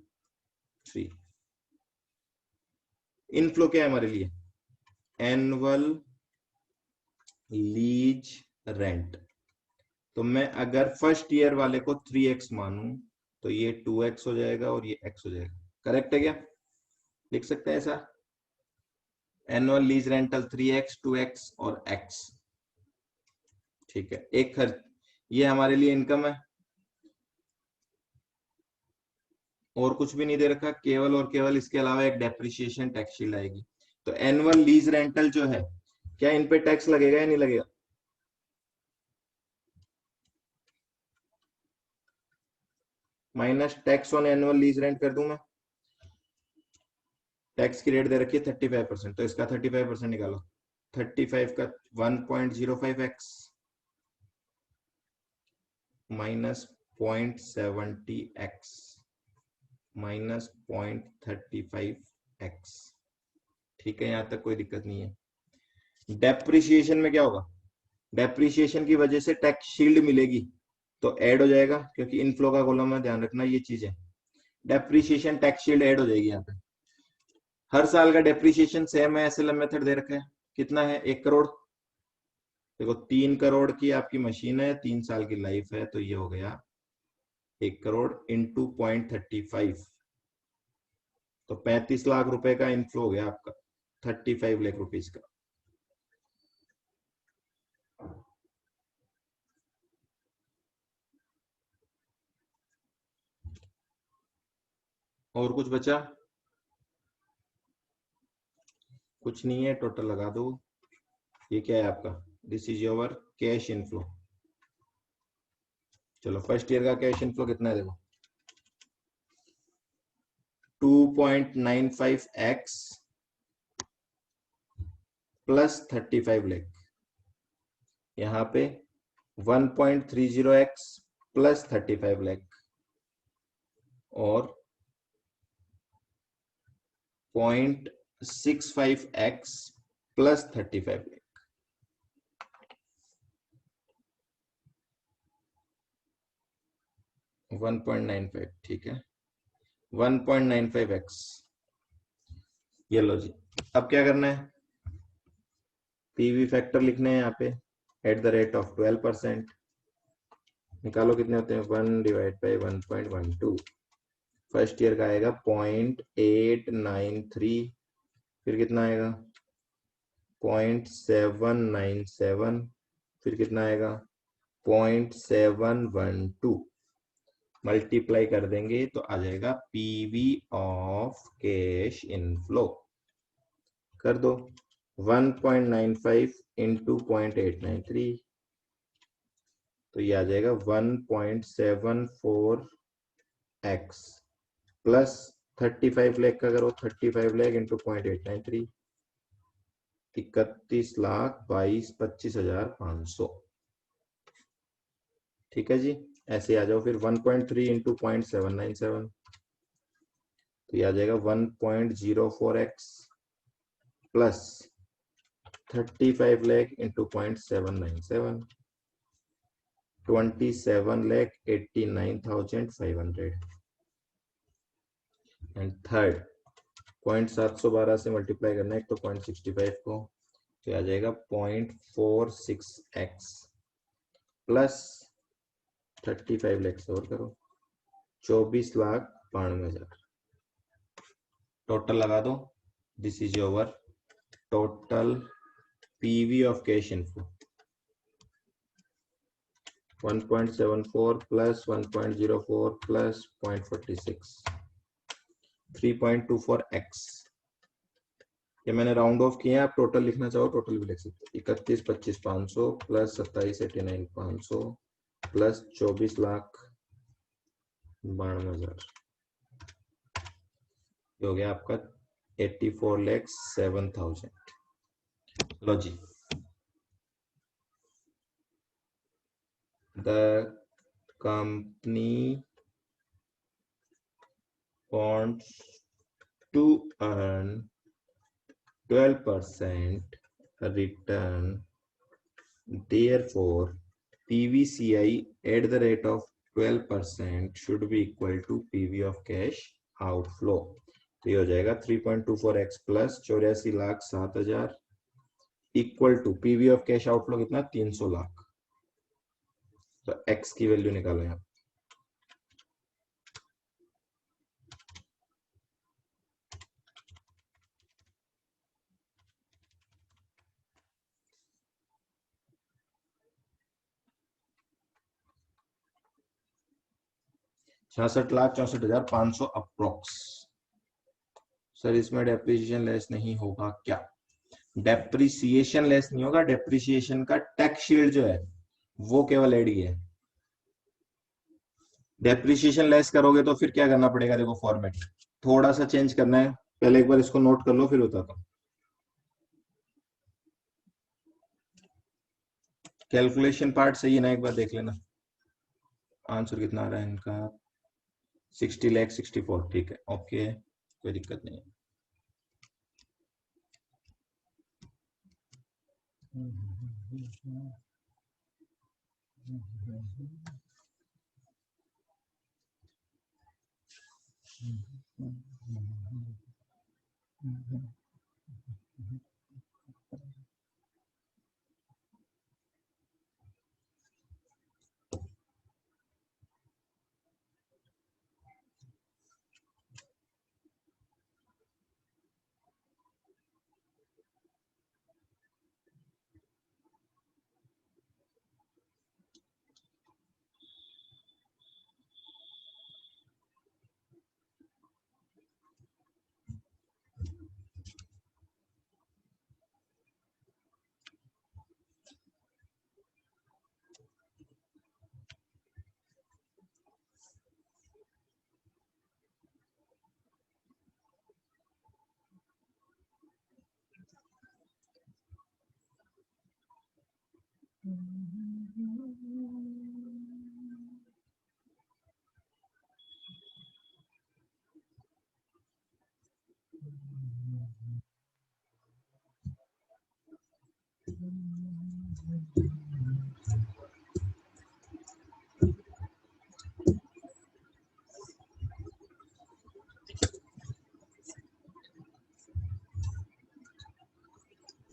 3। इनफ्लो क्या है हमारे लिए, एनुअल लीज रेंट। तो मैं अगर फर्स्ट ईयर वाले को 3x मानूं तो ये 2x हो जाएगा और ये x हो जाएगा। करेक्ट है क्या? लिख सकते हैं ऐसा, annual lease rental 3x 2x और x, ठीक है। एक खर्च, ये हमारे लिए इनकम है और कुछ भी नहीं दे रखा, केवल और केवल इसके अलावा एक डेप्रिसिएशन टैक्स शीट आएगी। तो एनुअल लीज रेंटल जो है, क्या इन पे टैक्स लगेगा या नहीं लगेगा? Minus tax on annual lease rent कर दूं मैं। टैक्स की रेट दे रखी है 35%, तो इसका 35% निकालो। 35 का 1.05x minus 0.70x minus 0.35x। ठीक है, यहां तक कोई दिक्कत नहीं है। डेप्रिसिएशन में क्या होगा, डेप्रिसिएशन की वजह से टैक्स शील्ड मिलेगी तो ऐड हो जाएगा, क्योंकि इनफ्लो का कॉलम है, ध्यान रखना ये चीज है। डेप्रिसिएशन टैक्स शील्ड ऐड हो जाएगी यहाँ पे। हर साल का डेप्रिसिएशन सेम है, एसएलएम मेथड दे रखा है। कितना है, 1 करोड़। देखो 3 करोड़ की आपकी मशीन है, 3 साल की लाइफ है, तो ये हो गया 1 करोड़ इंटू 0.35, तो 35 लाख रुपए का इनफ्लो हो गया आपका, 35 लाख रुपीज का। और कुछ बचा, कुछ नहीं है, टोटल लगा दो। ये क्या है आपका, this is your cash inflow. चलो फर्स्ट ईयर का कैश इनफ्लो कितना है, देखो 2.95x प्लस 35 लाख, यहाँ पे 1.30x प्लस 35 लाख और 0.65x प्लस 35 लाख। 1.95, ठीक है, 1.95x। ये लो जी, अब क्या करना है, पीवी फैक्टर लिखने हैं यहाँ पे एट द रेट ऑफ 12%। निकालो कितने होते हैं, 1 डिवाइड बाई 1.12। फर्स्ट ईयर का आएगा 0.893, फिर कितना आएगा 0.797, फिर कितना आएगा 0.712। मल्टीप्लाई कर देंगे तो आ जाएगा पीवी ऑफ कैश इनफ्लो। कर दो 1.95 इंटू 0.893, तो ये आ जाएगा 1.74x प्लस 35 लाख का करो, 35 लाख इंटू 0.893, 31,22,25,500। ठीक है जी, ऐसे आ जाओ। फिर 1.3 इंटू 0.797, तो ये आ जाएगा 1.04x plus 35 lakh into 0.797, 27,89,500। And third 0.712 से मल्टीप्लाई करना है, एक तो 0.65 को, तो आ जाएगा 0.46x प्लस 35 लाख से और करो, 24,92,000। टोटल लगा दो, this is your total PV of cash inflow. 1.74 plus 1.04 plus 0.46, 3.24x। ये मैंने राउंड ऑफ किया, आप टोटल लिखना चाहो टोटल भी लिख सकते हो। 31,25,500 प्लस 27,89,500 प्लस 24,92,000, ये हो गया आपका 84,07,000। लो जी, the company wants to earn 12% return, therefore PVCI at the rate of 12% should be equal to PV of cash outflow। तो ये हो जाएगा 3.24x plus 84,07,000 equal to PV of cash outflow कितना, 300 लाख। तो x की वैल्यू निकालो यहाँ। $66,64,500 अप्रोक्स। सर इसमें डेप्रिसिएशन लेस नहीं होगा क्या? डेप्रिसिएशन लेस नहीं होगा, डेप्रिसिएशन का टैक्स शील्ड जो है वो केवल एड ही है। डेप्रिसिएशन लेस करोगे तो फिर क्या करना पड़ेगा, देखो फॉर्मेट थोड़ा सा चेंज करना है, पहले एक बार इसको नोट कर लो फिर बताता हूँ। कैलकुलेशन पार्ट सही है ना, एक बार देख लेना आंसर कितना आ रहा है इनका, 60,64, ठीक है, ओके, कोई दिक्कत नहीं है।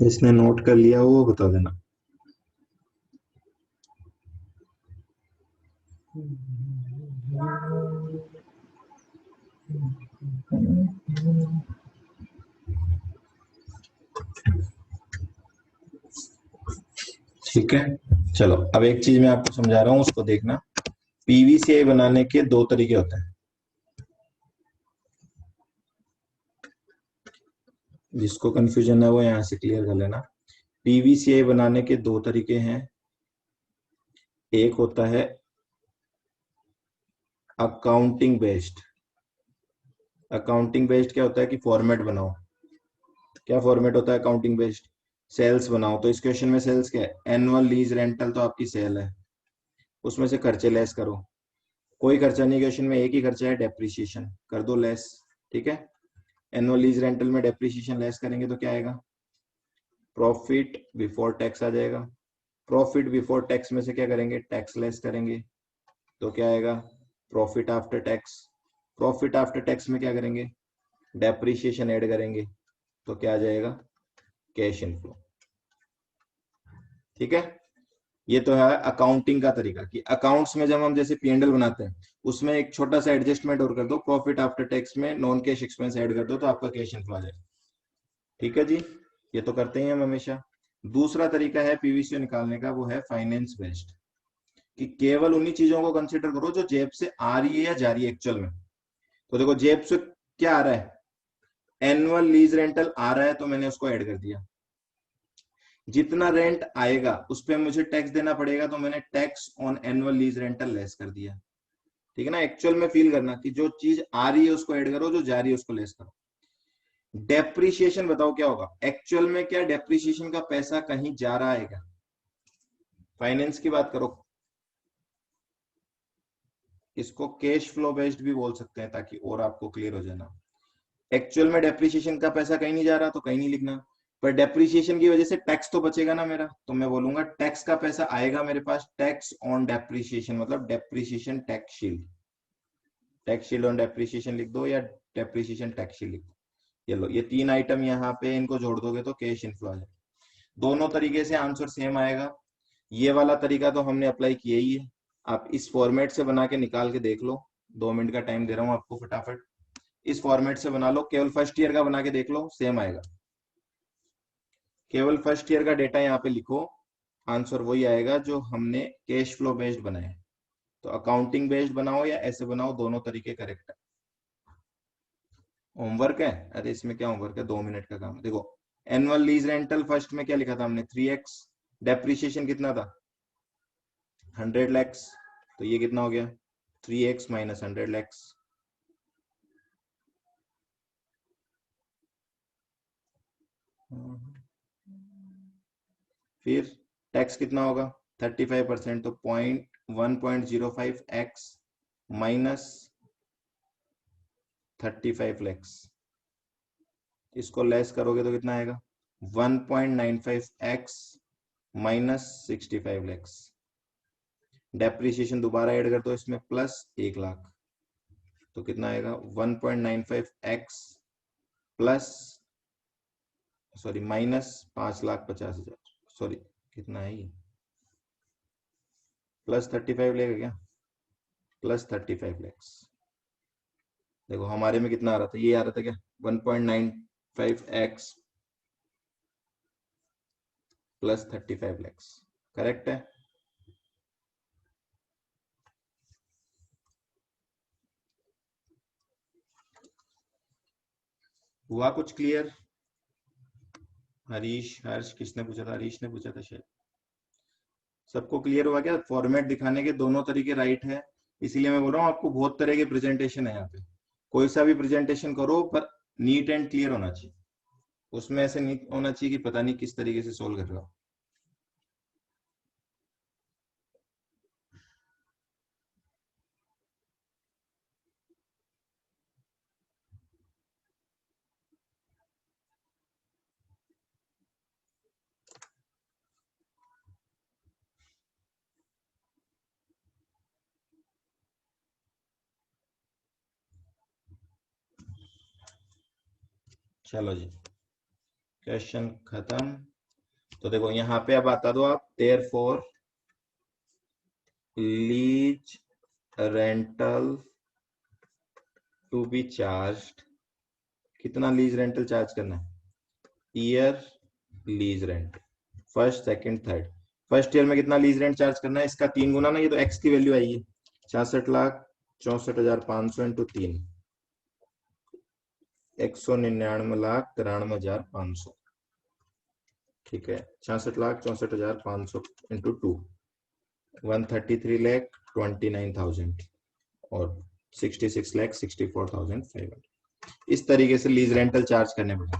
इसने नोट कर लिया वो बता देना। ठीक है, चलो अब एक चीज मैं आपको समझा रहा हूँ, उसको देखना। पीवीसीआई बनाने के दो तरीके होते हैं, जिसको कंफ्यूजन है वो यहां से क्लियर कर लेना। पीवीसीआई बनाने के दो तरीके हैं, एक होता है अकाउंटिंग बेस्ड। अकाउंटिंग बेस्ड क्या होता है कि फॉर्मेट बनाओ। क्या फॉर्मेट होता है अकाउंटिंग बेस्ड? सेल्स बनाओ। तो इस क्वेश्चन में सेल्स क्या है? एनुअल लीज रेंटल तो आपकी सेल है, उसमें से खर्चे लेस करो। कोई खर्चा नहीं क्वेश्चन में, एक ही खर्चा है डेप्रिसिएशन, कर दो लेस। ठीक है, एनुअल लीज रेंटल में डेप्रिसिएशन लेस करेंगे तो क्या आएगा? प्रॉफिट बिफोर टैक्स आ जाएगा। प्रॉफिट बिफोर टैक्स में से क्या करेंगे? टैक्स लेस करेंगे तो क्या आएगा? Profit after tax. Profit after tax में क्या करेंगे? डेप्रिसिएशन ऐड करेंगे तो क्या आ जाएगा? Cash inflow. ठीक है, ये तो है अकाउंटिंग का तरीका कि अकाउंट्स में जब हम जैसे पीएनएल बनाते हैं उसमें एक छोटा सा एडजस्टमेंट और कर दो, प्रॉफिट आफ्टर टैक्स में नॉन कैश एक्सपेंस ऐड कर दो तो आपका कैश इनफ्लो आ जाएगा। ठीक है जी, ये तो करते हैं हम हमेशा। दूसरा तरीका है पीवीसी निकालने का, वो है फाइनेंस बेस्ड, कि केवल उन्हीं चीजों को कंसिडर करो जो जेब से आ रही है या जा रही है एक्चुअल में। तो देखो जेब से क्या आ रहा है? एनुअल लीज रेंटल आ रहा है तो मैंने उसको ऐड कर दिया। जितना रेंट आएगा उस पर मुझे टैक्स देना पड़ेगा तो मैंने tax on annual lease rental less कर दिया। ठीक है ना, एक्चुअल में फील करना कि जो चीज आ रही है उसको ऐड करो, जो जा रही है उसको लेस करो। डेप्रिसिएशन बताओ क्या होगा एक्चुअल में? क्या डेप्रिसिएशन का पैसा कहीं जा रहा है क्या? फाइनेंस की बात करो, इसको कैश फ्लो बेस्ड भी बोल सकते हैं ताकि और आपको क्लियर हो जाना। एक्चुअल में डेप्रिसिएशन का पैसा कहीं नहीं जा रहा तो कहीं नहीं लिखना, पर डेप्रिसिएशन की वजह से टैक्स तो बचेगा ना मेरा, तो मैं बोलूंगा टैक्स का पैसा आएगा मेरे पास, टैक्स ऑन डेप्रिसिएशन, मतलब depreciation tax shield. Tax shield on depreciation लिख दो या डेप्रिसिएशन टैक्स शील्ड लिख दो। ये लो, ये तीन आइटम यहाँ पे इनको जोड़ दोगे तो कैश इनफ्लो आ जाएगा। दोनों तरीके से आंसर सेम आएगा। ये वाला तरीका तो हमने अप्लाई किया ही है, आप इस फॉर्मेट से बना के निकाल के देख लो। 2 मिनट का टाइम दे रहा हूँ आपको, फटाफट इस फॉर्मेट से बना लो, केवल फर्स्ट ईयर का बना के देख लो, सेम आएगा। केवल फर्स्ट ईयर का डेटा यहाँ पे लिखो, आंसर वही आएगा जो हमने कैश फ्लो बेस्ड बनाया है। तो अकाउंटिंग बेस्ड बनाओ या ऐसे बनाओ, दोनों तरीके करेक्ट है। होमवर्क है? अरे इसमें क्या होमवर्क है, 2 मिनट का काम है। देखो एनुअल लीज रेंटल फर्स्ट में क्या लिखा था हमने? 3x। डेप्रिसिएशन कितना था? 100 lakhs। तो ये कितना हो गया? 3x minus 100 lakhs. फिर टैक्स कितना होगा 35%, तो 1.05x माइनस 35 लैक्स, इसको लेस करोगे तो कितना आएगा 1.95x माइनस 65 लैक्स। डेप्रिसिएशन दोबारा ऐड कर दो इसमें प्लस 1 लाख, तो कितना आएगा 1.95x plus sorry minus 5,50,000, sorry कितना है ये, प्लस 35 लेगा क्या, प्लस 35 लैक्स। देखो हमारे में कितना आ रहा था, ये आ रहा था क्या 1.95x प्लस 35 लैक्स, करेक्ट है। हुआ कुछ क्लियर? हरीश, हर्ष किसने पूछा था, हरीश ने पूछा था शायद। सबको क्लियर हुआ क्या? फॉर्मेट दिखाने के दोनों तरीके राइट है, इसीलिए मैं बोल रहा हूँ आपको बहुत तरह के प्रेजेंटेशन है यहाँ पे, कोई सा भी प्रेजेंटेशन करो पर नीट एंड क्लियर होना चाहिए, उसमें ऐसे नहीं होना चाहिए कि पता नहीं किस तरीके से सोल्व कर रहा हो। चलो जी, क्वेश्चन खत्म। तो देखो यहाँ पे अब बता दो आप, there for lease rental to be charged, कितना लीज रेंटल चार्ज करना है, year lease rent, first second third. First year में कितना लीज रेंट चार्ज करना है, इसका 3 गुना ना, ये तो एक्स की वैल्यू आई है, 66,64,500 इंटू 3, 199,93,500, ठीक है। 66,64,500 इंटू 2, 133,29,000 और 66,64,500, इस तरीके से लीज रेंटल चार्ज करने पड़ेंगे।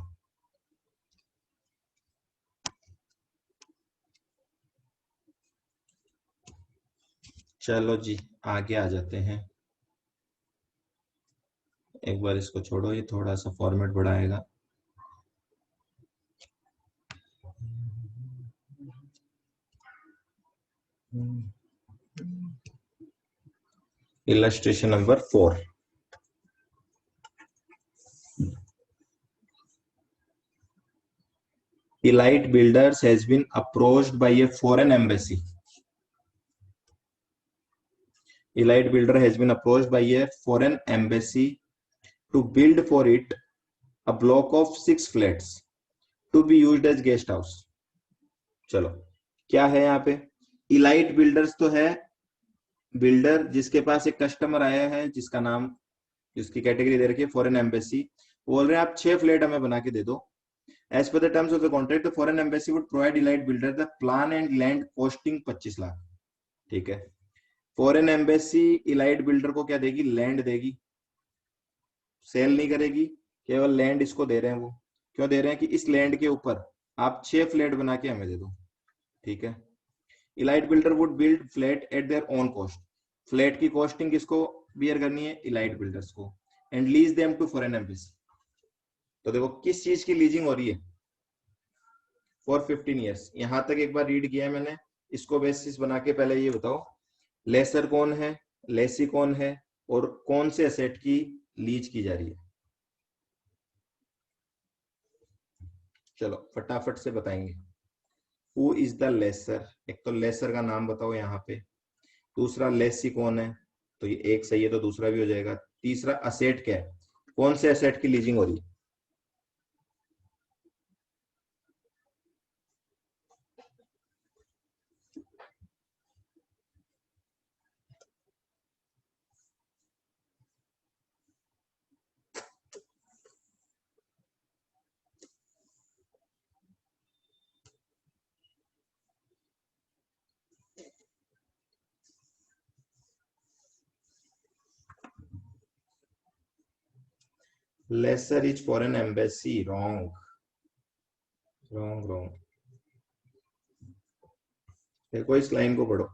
चलो जी आगे आ जाते हैं, एक बार इसको छोड़ो, ये थोड़ा सा फॉर्मेट बढ़ाएगा। Illustration number 4, Elite Builders has been approached by a foreign embassy. Elite Builder has been approached by a foreign embassy to build for it a block of 6 flats to be used as guest house. चलो क्या है यहाँ पे, elite builders तो है builder जिसके पास एक customer आया है जिसका नाम, जिसकी कैटेगरी दे रखी है फॉरेन एम्बेसी, बोल रहे हैं आप 6 फ्लैट हमें बना के दे दो। As per the terms of the contract the foreign embassy would provide Elite Builder the plan and land costing 25 lakh, ठीक है। फॉरेन एम्बेसी इलाइट बिल्डर को क्या देगी, लैंड देगी, सेल नहीं करेगी, केवल लैंड इसको दे रहे हैं वो, क्यों दे रहे हैं कि इस लैंड के ऊपर आप 6 फ्लैट बना के हमें दे दो, ठीक है। Elite builder would build flat at their own cost, flat की कॉस्टिंग किसको बियर करनी है, इलाइट बिल्डर्स को, and lease them to foreign embassy. तो देखो किस चीज की लीजिंग हो रही है, फॉर 15 ईयर्स, यहां तक एक बार रीड किया है मैंने, इसको बेसिस बना के पहले ये बताओ लेसर कौन है, लेसी कौन है, और कौन से एसेट की लीज की जा रही है। चलो फटाफट से बताएंगे, हु इज द लेसर, एक तो लेसर का नाम बताओ यहाँ पे, दूसरा लेसी कौन है, तो ये एक सही है तो दूसरा भी हो जाएगा, तीसरा असेट क्या है, कौन से असेट की लीजिंग हो रही है। Lessor is foreign embassy, wrong wrong wrong. देखो इस लाइन को पढ़ो,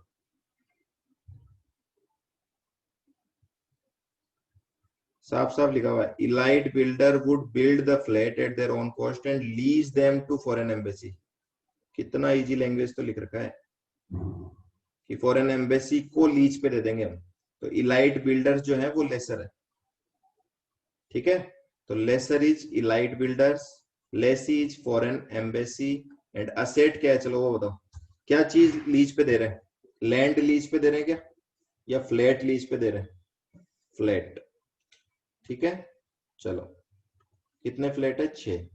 साफ साफ लिखा हुआ है, Elite builder would build the flat at their own cost and lease them to foreign embassy. कितना इजी लैंग्वेज तो लिख रखा है कि फॉरेन एम्बेसी को लीज पे दे देंगे हम। तो इलाइट बिल्डर्स जो है वो लेसर है, ठीक है। तो lessor is Elite builders, lessee is foreign embassy, and asset क्या है, चलो वो बताओ। क्या चीज लीज पे दे रहे हैं? लैंड लीज पे दे रहे हैं क्या, या फ्लैट लीज पे दे रहे हैं? फ्लैट, ठीक है। चलो कितने फ्लैट है, 6।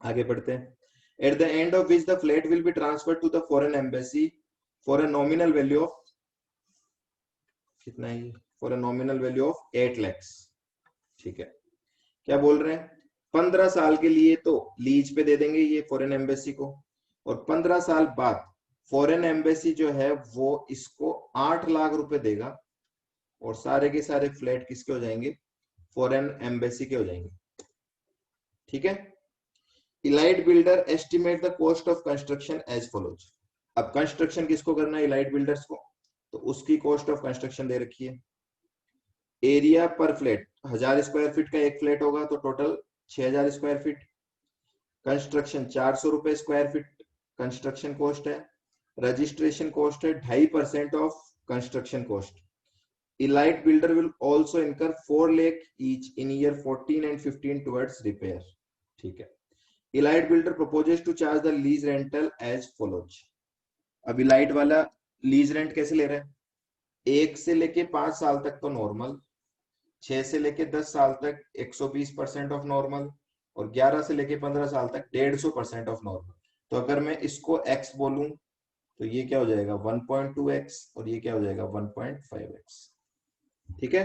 आगे बढ़ते हैं। At the end of which the flat will be transfer to the foreign embassy for a nominal value of, कितना है, for a nominal value of 8 lakhs, ठीक है। क्या बोल रहे हैं, 15 साल के लिए तो लीज पे दे देंगे ये फॉरेन एम्बेसी को, और 15 साल बाद फॉरेन एम्बेसी जो है वो इसको 8 लाख रुपए देगा, और सारे के सारे फ्लैट किसके हो जाएंगे, फॉरेन एम्बेसी के हो जाएंगे, ठीक है। Elite builder estimate the cost of construction as follows. अब कंस्ट्रक्शन किसको करना है, इलाइट बिल्डर्स को, तो उसकी कॉस्ट ऑफ कंस्ट्रक्शन दे रखी है। एरिया पर फ्लैट 1000 स्क्वायर फीट का एक फ्लैट होगा तो टोटल 6000 स्क्वायर फीट। कंस्ट्रक्शन 400 रुपए स्क्वायर फीट कंस्ट्रक्शन कॉस्ट है। रजिस्ट्रेशन कॉस्ट है 2.5% of construction cost. Elite builder will also incur 4 lakh each in year 14 and 15 towards repair, ठीक है। Elite builder proposes to charge the lease rental as follows. अब Elite वाला lease rent कैसे ले रहा है, 1 से लेके 5 साल तक तो नॉर्मल, 6 से लेके 10 साल तक 120% ऑफ नॉर्मल, और 11 से लेके 15 साल तक 150% ऑफ नॉर्मल। तो अगर मैं इसको x बोलूं तो ये क्या हो जाएगा 1.2x, और ये क्या हो जाएगा 1.5x, ठीक है।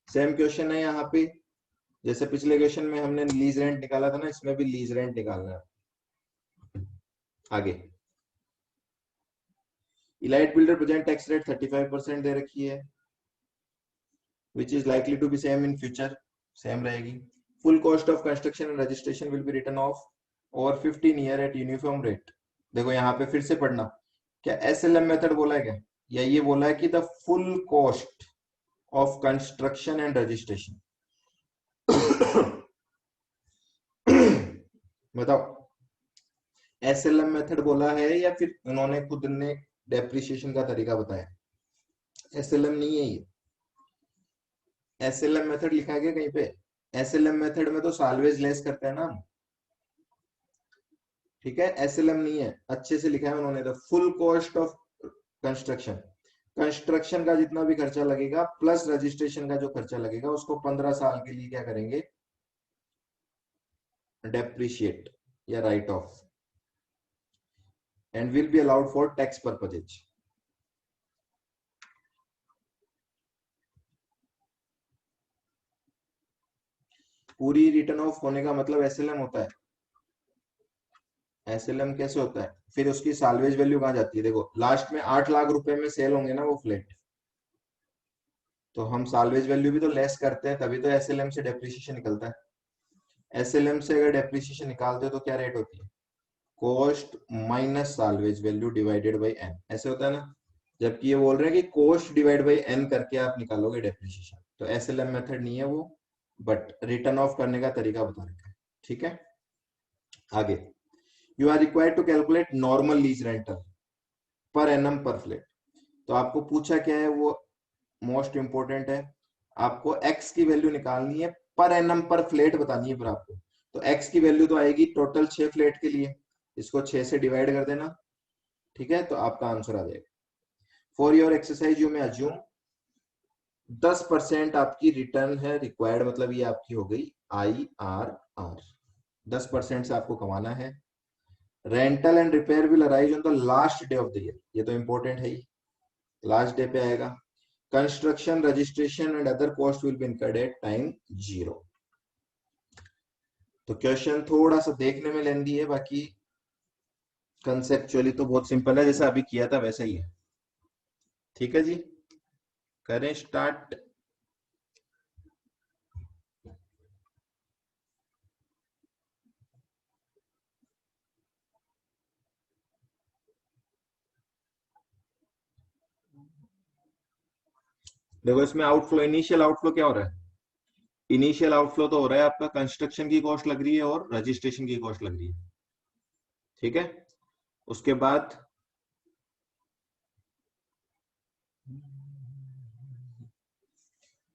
सेम क्वेश्चन है यहाँ पे, जैसे पिछले क्वेश्चन में हमने लीज रेंट निकाला था ना, इसमें भी लीज रेंट निकालना है। आगे, elite builder present tax rate 35% दे रखी है, which is likely to be same in future, same रहेगी। full cost of construction and registration will be written off over 15 year at uniform rate। देखो यहाँ पे फिर से पढ़ना, क्या SLM मेथड बोला है क्या, या ये बोला है कि the full cost of construction and registration. बताओ, SLM मेथड बोला है या फिर उन्होंने खुद ने डेप्रिसिएशन का तरीका बताया? SLM नहीं है ये, SLM मेथड लिखा है क्या कहीं पे? SLM मेथड में तो सालवेज लेस करते हैं ना, ठीक है। SLM नहीं है, अच्छे से लिखा है उन्होंने, the full cost of construction, construction का जितना भी खर्चा लगेगा प्लस रजिस्ट्रेशन का जो खर्चा लगेगा उसको 15 साल के लिए क्या करेंगे, डेप्रिशिएट या right of, and will be allowed for tax purposes. पूरी रिटर्न ऑफ होने का मतलब SLM होता है। SLM कैसे होता है, फिर उसकी सालवेज वैल्यू कहाँ जाती है, देखो लास्ट में 8 लाख रुपए में सेल होंगे ना वो फ्लैट, तो हम सालवेज वैल्यू भी तो लेस करते हैं, तभी तो SLM से डेप्रिसिएशन निकलता है। SLM से अगर डेप्रिसिएशन निकालते हो तो क्या रेट होती है, cost minus salvage value divided by N, ऐसे होता है ना। जबकि ये बोल रहे हैं कि कॉस्ट डिवाइड बाई एन करके आप निकालोगे डेप्रिसिएशन, तो SLM मेथड नहीं है वो, बट रिटर्न ऑफ करने का तरीका बता रखा है, ठीक है। आगे, you are required to calculate normal lease rental per annum per flat. तो आपको पूछा क्या है, वो मोस्ट इंपोर्टेंट है, आपको एक्स की वैल्यू निकालनी है, पर एनम पर फ्लैट बतानी है फिर आपको। तो एक्स की वैल्यू तो आएगी टोटल 6 फ्लैट के लिए, इसको 6 से डिवाइड कर देना, ठीक है, तो आपका आंसर आ जाएगा। फॉर योर एक्सरसाइज यू में अज्यूम 10% आपकी रिटर्न है रिक्वायर्ड, मतलब ये आपकी हो गई IRR, 10% से आपको कमाना है। Rental and repair will arise on the last day of the year, ये तो इंपॉर्टेंट है ही, लास्ट डे पे आएगा। Construction, registration and other cost will be incurred at time 0। तो क्वेश्चन थोड़ा सा देखने में लेंदी है, बाकी कंसेप्चुअली तो बहुत सिंपल है, जैसा अभी किया था वैसा ही है, ठीक है जी। करें स्टार्ट। देखो इसमें आउटफ्लो, इनिशियल आउटफ्लो क्या हो रहा है? इनिशियल आउटफ्लो तो हो रहा है आपका कंस्ट्रक्शन की कॉस्ट लग रही है और रजिस्ट्रेशन की कॉस्ट लग रही है, ठीक है। उसके बाद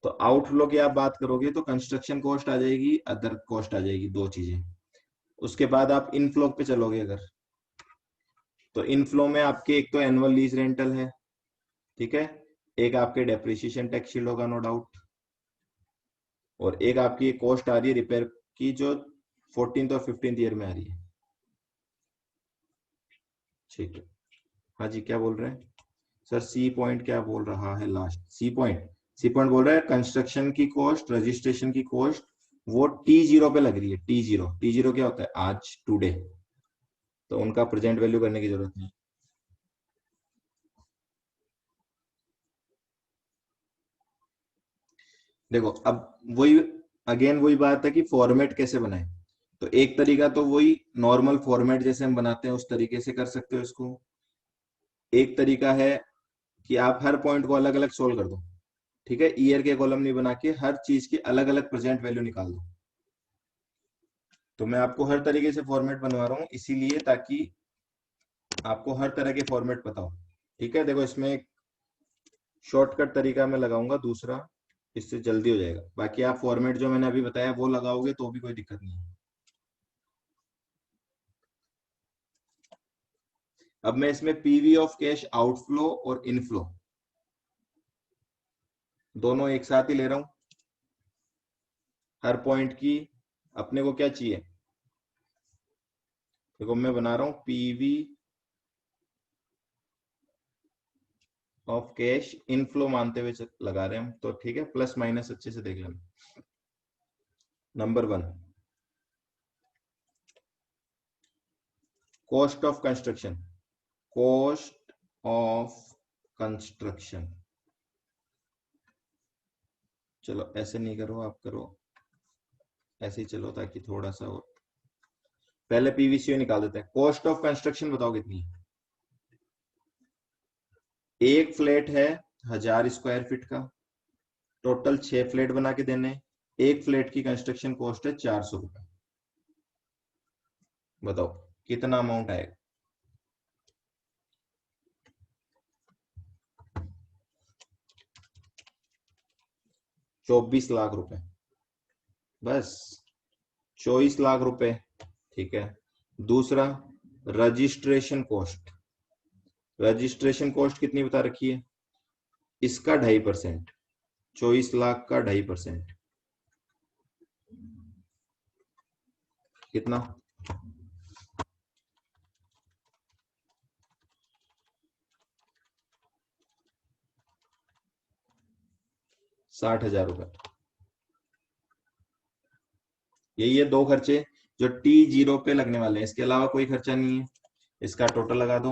तो आउटफ्लो की आप बात करोगे तो कंस्ट्रक्शन कॉस्ट आ जाएगी, अदर कॉस्ट आ जाएगी, दो चीजें। उसके बाद आप इनफ्लो पे चलोगे अगर, तो इनफ्लो में आपके एक तो एनुअल लीज रेंटल है, ठीक है, एक आपके डेप्रिसिएशन टैक्स शील्ड होगा नो डाउट, और एक आपकी कॉस्ट आ रही है रिपेयर की जो 14th और 15th ईयर में आ रही है, ठीक है। हाँ जी, क्या बोल रहे हैं सर? सी पॉइंट क्या बोल रहा है लास्ट? सी पॉइंट बोल रहा है कंस्ट्रक्शन की कॉस्ट, रजिस्ट्रेशन की कॉस्ट वो T0 पे लग रही है। T0 क्या होता है? आज, टुडे, तो उनका प्रेजेंट वैल्यू करने की जरूरत नहीं। देखो अब वही, अगेन वही बात है कि फॉर्मेट कैसे बनाए। तो एक तरीका तो वही नॉर्मल फॉर्मेट जैसे हम बनाते हैं उस तरीके से कर सकते हो इसको। एक तरीका है कि आप हर पॉइंट को अलग अलग सोल्व कर दो, ठीक है, ईयर के कॉलम नहीं बना के हर चीज की अलग अलग प्रेजेंट वैल्यू निकाल दो। तो मैं आपको हर तरीके से फॉर्मेट बनवा रहा हूँ इसीलिए ताकि आपको हर तरह के फॉर्मेट पता हो, ठीक है। देखो इसमें एक शॉर्टकट तरीका मैं लगाऊंगा दूसरा, इससे जल्दी हो जाएगा। बाकी आप फॉर्मेट जो मैंने अभी बताया वो लगाओगे तो भी कोई दिक्कत नहीं है। अब मैं इसमें पीवी ऑफ कैश आउटफ्लो और इनफ्लो दोनों एक साथ ही ले रहा हूं। हर पॉइंट की अपने को क्या चाहिए, देखो मैं बना रहा हूं पीवी ऑफ कैश इनफ्लो मानते हुए लगा रहे हैं हम, तो ठीक है, प्लस माइनस अच्छे से देख लेना। Number 1, cost of construction, cost of construction. चलो ऐसे नहीं करो, आप करो ऐसे ही चलो ताकि थोड़ा सा और, पहले पीवीसीओ निकाल देते हैं। कॉस्ट ऑफ कंस्ट्रक्शन बताओ कितनी है? एक फ्लैट है 1000 स्क्वायर फीट का, टोटल 6 फ्लैट बना के देने, एक फ्लैट की कंस्ट्रक्शन कॉस्ट है 400 रुपए। बताओ कितना अमाउंट आएगा? 24 लाख रुपए, बस 24 लाख रुपए, ठीक है। दूसरा, रजिस्ट्रेशन कॉस्ट, रजिस्ट्रेशन कॉस्ट कितनी बता रखी है? इसका 2.5%, 24 लाख का 2.5%, कितना? 60,000 रुपए। यही है दो खर्चे जो T0 पे लगने वाले हैं, इसके अलावा कोई खर्चा नहीं है। इसका टोटल लगा दो,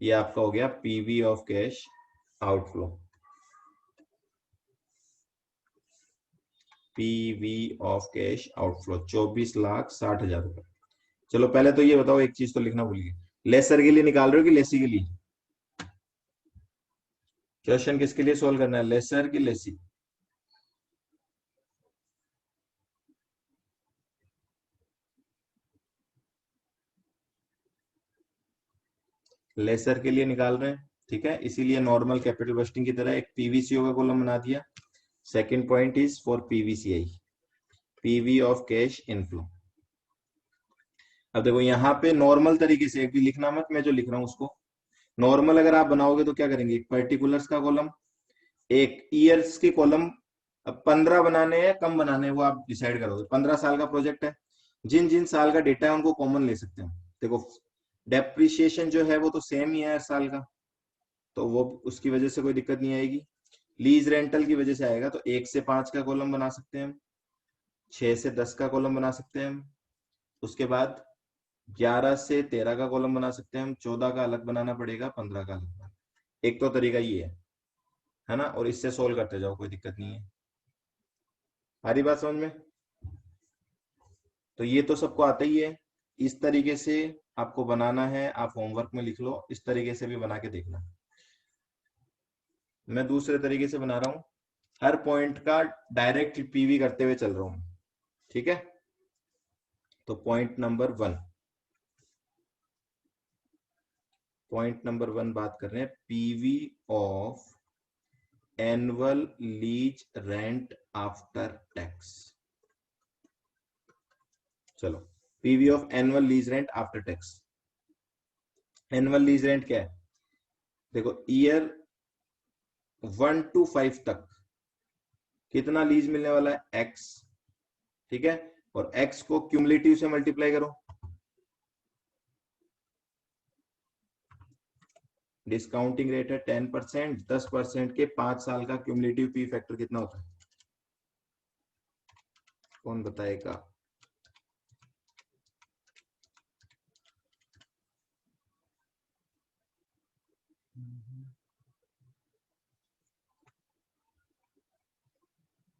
ये आपका हो गया PV of cash outflow, PV of cash outflow 24,60,000 रुपए। चलो पहले तो ये बताओ, एक चीज तो लिखना भूल गए, लेसर के लिए निकाल रहे हो कि लेसी के लिए? क्वेश्चन किसके लिए सोल्व करना है, लेसर की लेसी? लेसर के लिए निकाल रहे हैं, ठीक है। इसीलिए नॉर्मल कैपिटल बस्टिंग की तरह एक पीवीसीओ का कॉलम बना दिया। Second point is for PVCI, PV of cash inflow. अब देखो यहाँ पे नॉर्मल तरीके से, एक भी लिखना मत, मैं जो लिख रहा हूँ उसको नॉर्मल अगर आप बनाओगे तो क्या करेंगे, एक पर्टिकुलर्स का कॉलम, एक ईयर्स के कॉलम। अब 15 बनाने हैं कम बनाने हैं वो आप डिसाइड करोगे। 15 साल का प्रोजेक्ट है, जिन जिन साल का डेटा है उनको कॉमन ले सकते हैं। देखो डेप्रिसिएशन जो है वो तो सेम ही है हर साल का, तो वो उसकी वजह से कोई दिक्कत नहीं आएगी। लीज रेंटल की वजह से आएगा, तो 1 से 5 का कॉलम बना सकते हैं हम, 6 से 10 का कॉलम बना सकते हैं हम। उसके बाद 11 से 13 का कॉलम बना सकते हैं हम, 14 का अलग बनाना पड़ेगा, 15 का अलग बनाना। एक तो तरीका ये है ना, और इससे सोल्व करते जाओ, कोई दिक्कत नहीं है। आ रही बात समझ में? तो ये तो सबको आता ही है। इस तरीके से आपको बनाना है, आप होमवर्क में लिख लो, इस तरीके से भी बना के देखना। मैं दूसरे तरीके से बना रहा हूँ, हर पॉइंट का डायरेक्ट पीवी करते हुए चल रहा हूं, ठीक है। तो पॉइंट नंबर वन बात कर रहे हैं, PV of annual lease rent after tax. चलो, PV of annual lease rent after tax. Annual lease rent क्या है? देखो, ईयर 1 to 5 तक कितना लीज मिलने वाला है? एक्स, ठीक है। और एक्स को क्यूमुलेटिव से मल्टीप्लाई करो, डिस्काउंटिंग रेट है 10%, 10% के 5 साल का क्यूमुलेटिव पी फैक्टर कितना होता है? कौन बताएगा?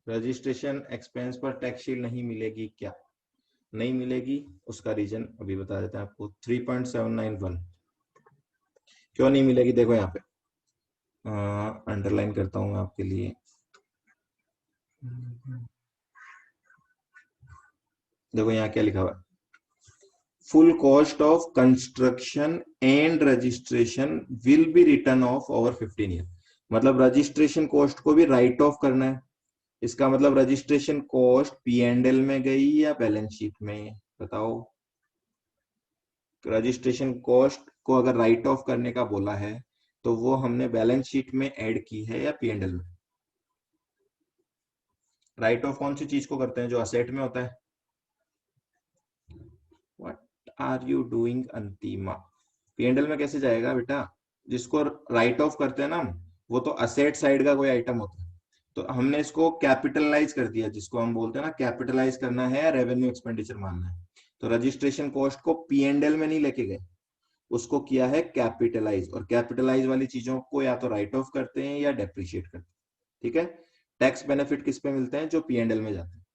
रजिस्ट्रेशन एक्सपेंस पर टैक्स शीट नहीं मिलेगी क्या? नहीं मिलेगी, उसका रीजन अभी बता देते हैं आपको। 3.791 क्यों नहीं मिलेगी? देखो यहाँ पे अंडरलाइन करता हूं मैं आपके लिए। देखो यहाँ क्या लिखा हुआ है, full cost of construction and registration will be return of over 15 year. मतलब रजिस्ट्रेशन कॉस्ट को भी राइट ऑफ करना है। इसका मतलब registration cost P and L में गई या बैलेंस शीट में? बताओ। रजिस्ट्रेशन कॉस्ट को अगर राइट ऑफ करने का बोला है तो वो हमने बैलेंस शीट में ऐड की है या पी एंड एल में? राइट ऑफ कौन सी चीज को करते हैं? जो असेट में होता है। What are you doing Antima? P and L में कैसे जाएगा बेटा? जिसको राइट ऑफ करते हैं ना हम, वो तो असेट साइड का कोई आइटम होता है। तो हमने इसको कैपिटलाइज कर दिया, जिसको हम बोलते हैं ना कैपिटलाइज करना है, रेवेन्यू एक्सपेंडिचर मानना है। तो रजिस्ट्रेशन कॉस्ट को पी एंड एल में नहीं लेके गए, उसको किया है कैपिटलाइज। और कैपिटलाइज वाली चीजों को या तो राइट ऑफ करते हैं या डेप्रिशिएट करते हैं, ठीक है। टैक्स बेनिफिट किस पे मिलते हैं? जो पी एंड एल में जाते हैं।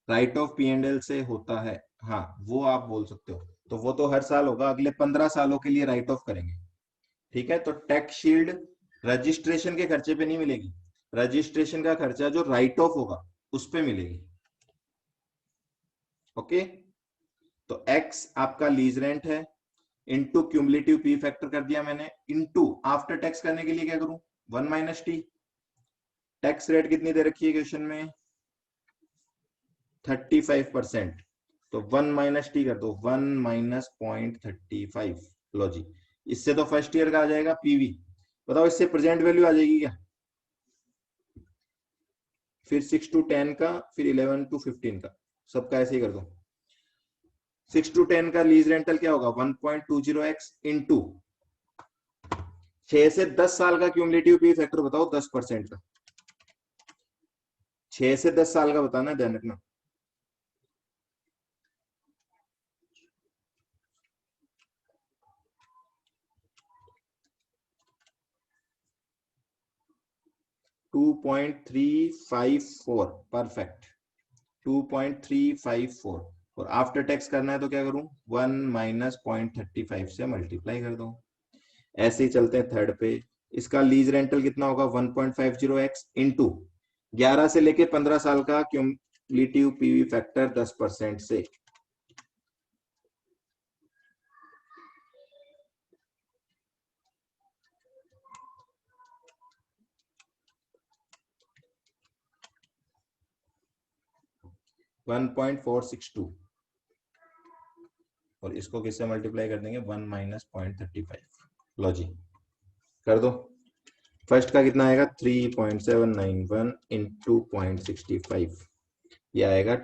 Right of P and L से होता है, हाँ वो आप बोल सकते हो। तो वो तो हर साल होगा, अगले 15 सालों के लिए राइट ऑफ करेंगे, ठीक है। तो टैक्स शील्ड रजिस्ट्रेशन के खर्चे पे नहीं मिलेगी, रजिस्ट्रेशन का खर्चा जो राइट ऑफ होगा उस पे मिलेगी, ओके। तो एक्स आपका लीज रेंट है, इनटू क्यूमुलेटिव पी फैक्टर कर दिया मैंने, इनटू आफ्टर टैक्स करने के लिए क्या करूं? 1 माइनस टी। टैक्स रेट कितनी दे रखी है क्वेश्चन में? 35%। तो 1 माइनस टी कर दो, 1 माइनस 0.35। लो जी, इससे तो फर्स्ट ईयर का आ जाएगा पीवी। बताओ इससे प्रेजेंट वैल्यू आ जाएगी क्या? फिर 6 टू 10 का, फिर 11 टू 15 का, सबका ऐसे ही कर दो। 6 टू 10 का लीज रेंटल क्या होगा? 1.20x इंटू 6 से 10 साल का क्यूमुलेटिव पी फैक्टर बताओ, 10% का। 6 से 10 साल का बताना, ध्यान रखना। To 2.354, perfect. 2.354। और आफ्टर टैक्स करना है तो क्या करूं? 1 माइनस 0.35 से मल्टीप्लाई कर दो। ऐसे ही चलते हैं थर्ड पे। इसका लीज रेंटल कितना होगा? 1.50x इंटू 11 से लेके 15 साल का क्यूमुलेटिव पीवी फैक्टर 10% से। वन 1.462 और इसको किससे मल्टीप्लाई कर देंगे? 1 माइनस 0.35। लो जी, कर दो। फर्स्ट का कितना आएगा? 3.791 इंटू 0.65, ये आएगा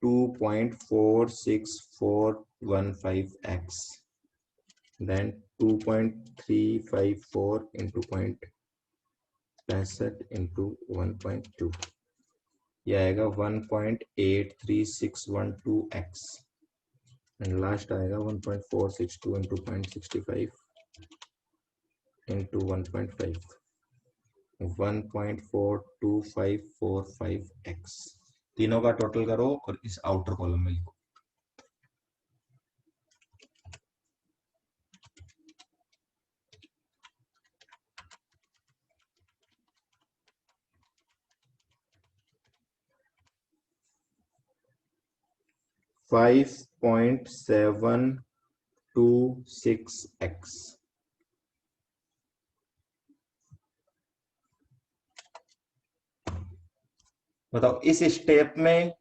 2.46415x, देन 2.354 इंटू 0.65 इंटू 1.2, ये आएगा 1.83612x, एंड लास्ट आएगा 1.462 इंटू 0.65 इंटू 1.5, 1.42545x। तीनों का टोटल करो और इस आउटर कॉलम में लिखो। 5.726x। बताओ इस स्टेप में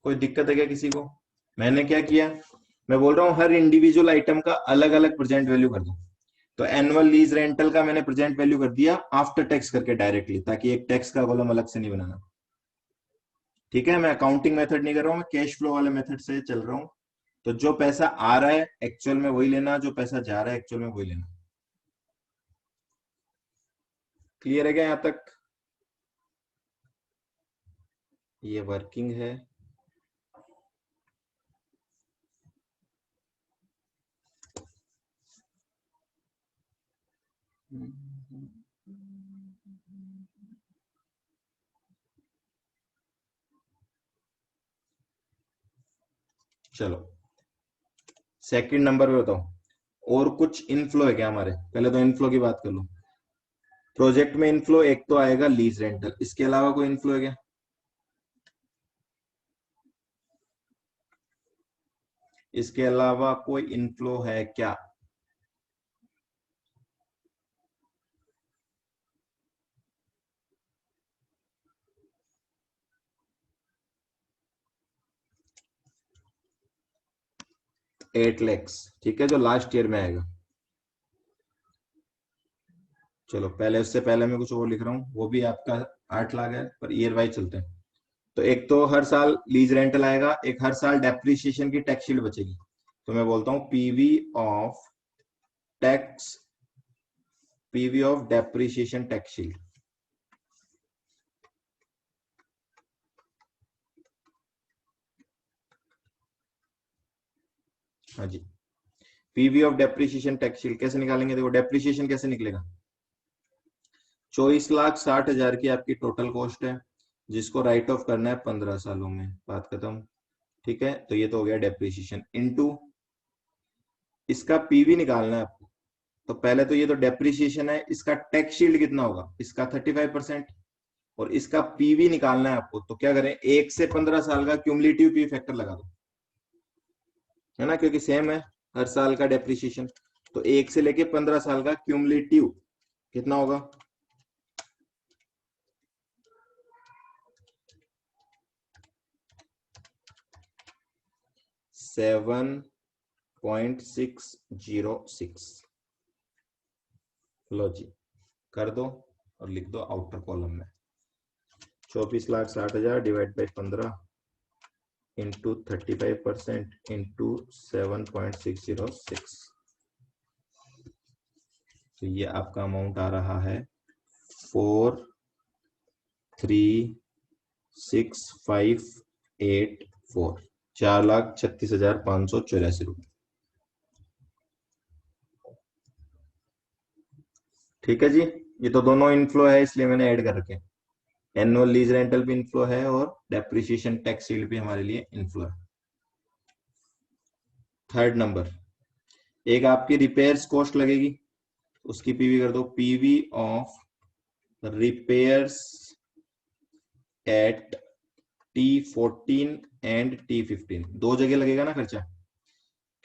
कोई दिक्कत है क्या किसी को? मैंने क्या किया, मैं बोल रहा हूं हर इंडिविजुअल आइटम का अलग अलग प्रेजेंट वैल्यू कर दो। तो एनुअल लीज रेंटल का मैंने प्रेजेंट वैल्यू कर दिया आफ्टर टैक्स करके डायरेक्टली, ताकि एक टैक्स का कॉलम अलग से नहीं बनाना। ठीक है, मैं अकाउंटिंग मेथड नहीं कर रहा हूं, मैं कैश फ्लो वाले मेथड से चल रहा हूं। तो जो पैसा आ रहा है एक्चुअल में वही लेना, जो पैसा जा रहा है एक्चुअल में वही लेना। क्लियर है क्या यहां तक? ये वर्किंग है। चलो सेकंड नंबर पे बताओ, और कुछ इनफ्लो है क्या हमारे? पहले तो इनफ्लो की बात कर लो। प्रोजेक्ट में इनफ्लो एक तो आएगा लीज रेंटल, इसके अलावा कोई इनफ्लो है क्या? इसके अलावा कोई इनफ्लो है क्या? 8 lakhs, ठीक है, जो लास्ट ईयर में आएगा। चलो पहले, उससे पहले मैं कुछ और लिख रहा हूँ, वो भी आपका 8 लाख है, पर ईयर वाइज चलते हैं। तो एक तो हर साल लीज रेंटल आएगा, एक हर साल डेप्रिसिएशन की टैक्स शीट बचेगी। तो मैं बोलता हूँ PV of tax, PV of depreciation tax sheet. हाँ जी, PV of depreciation tax sheet कैसे निकालेंगे? देखो डेप्रिसिएशन कैसे निकलेगा, 24,60,000 की आपकी टोटल कॉस्ट है, जिसको राइट ऑफ करना है 15 सालों में, बात खत्म। ठीक है, तो ये तो हो गया डेप्रिसिएशन इनटू, इसका पीवी निकालना है आपको। तो पहले तो ये तो डेप्रिसिएशन है, इसका टैक्स शील्ड कितना होगा? इसका 35%, और इसका पीवी निकालना है आपको। तो क्या करें, 1 से 15 साल का क्यूमुलेटिव पी फैक्टर लगा दो, है ना, क्योंकि सेम है हर साल का डेप्रिसिएशन। तो 1 से लेके 15 साल का क्यूमुलेटिव कितना होगा? 7.606। लो जी, कर दो और लिख दो आउटर कॉलम में 24,60,000 डिवाइड बाई 15 इंटू 35% इंटू 7.606। तो ये आपका अमाउंट आ रहा है 4,36,584, 4,36,584 रुपए। ठीक है जी, ये तो दोनों इनफ्लो है इसलिए मैंने ऐड कर रखे। एनुअल लीज रेंटल भी इनफ्लो है और डेप्रिसिएशन टैक्स शील्ड भी हमारे लिए इनफ्लो है। थर्ड नंबर, एक आपकी रिपेयर्स कॉस्ट लगेगी, उसकी पीवी कर दो, PV of repairs at T14 and T15, दो जगह लगेगा ना खर्चा।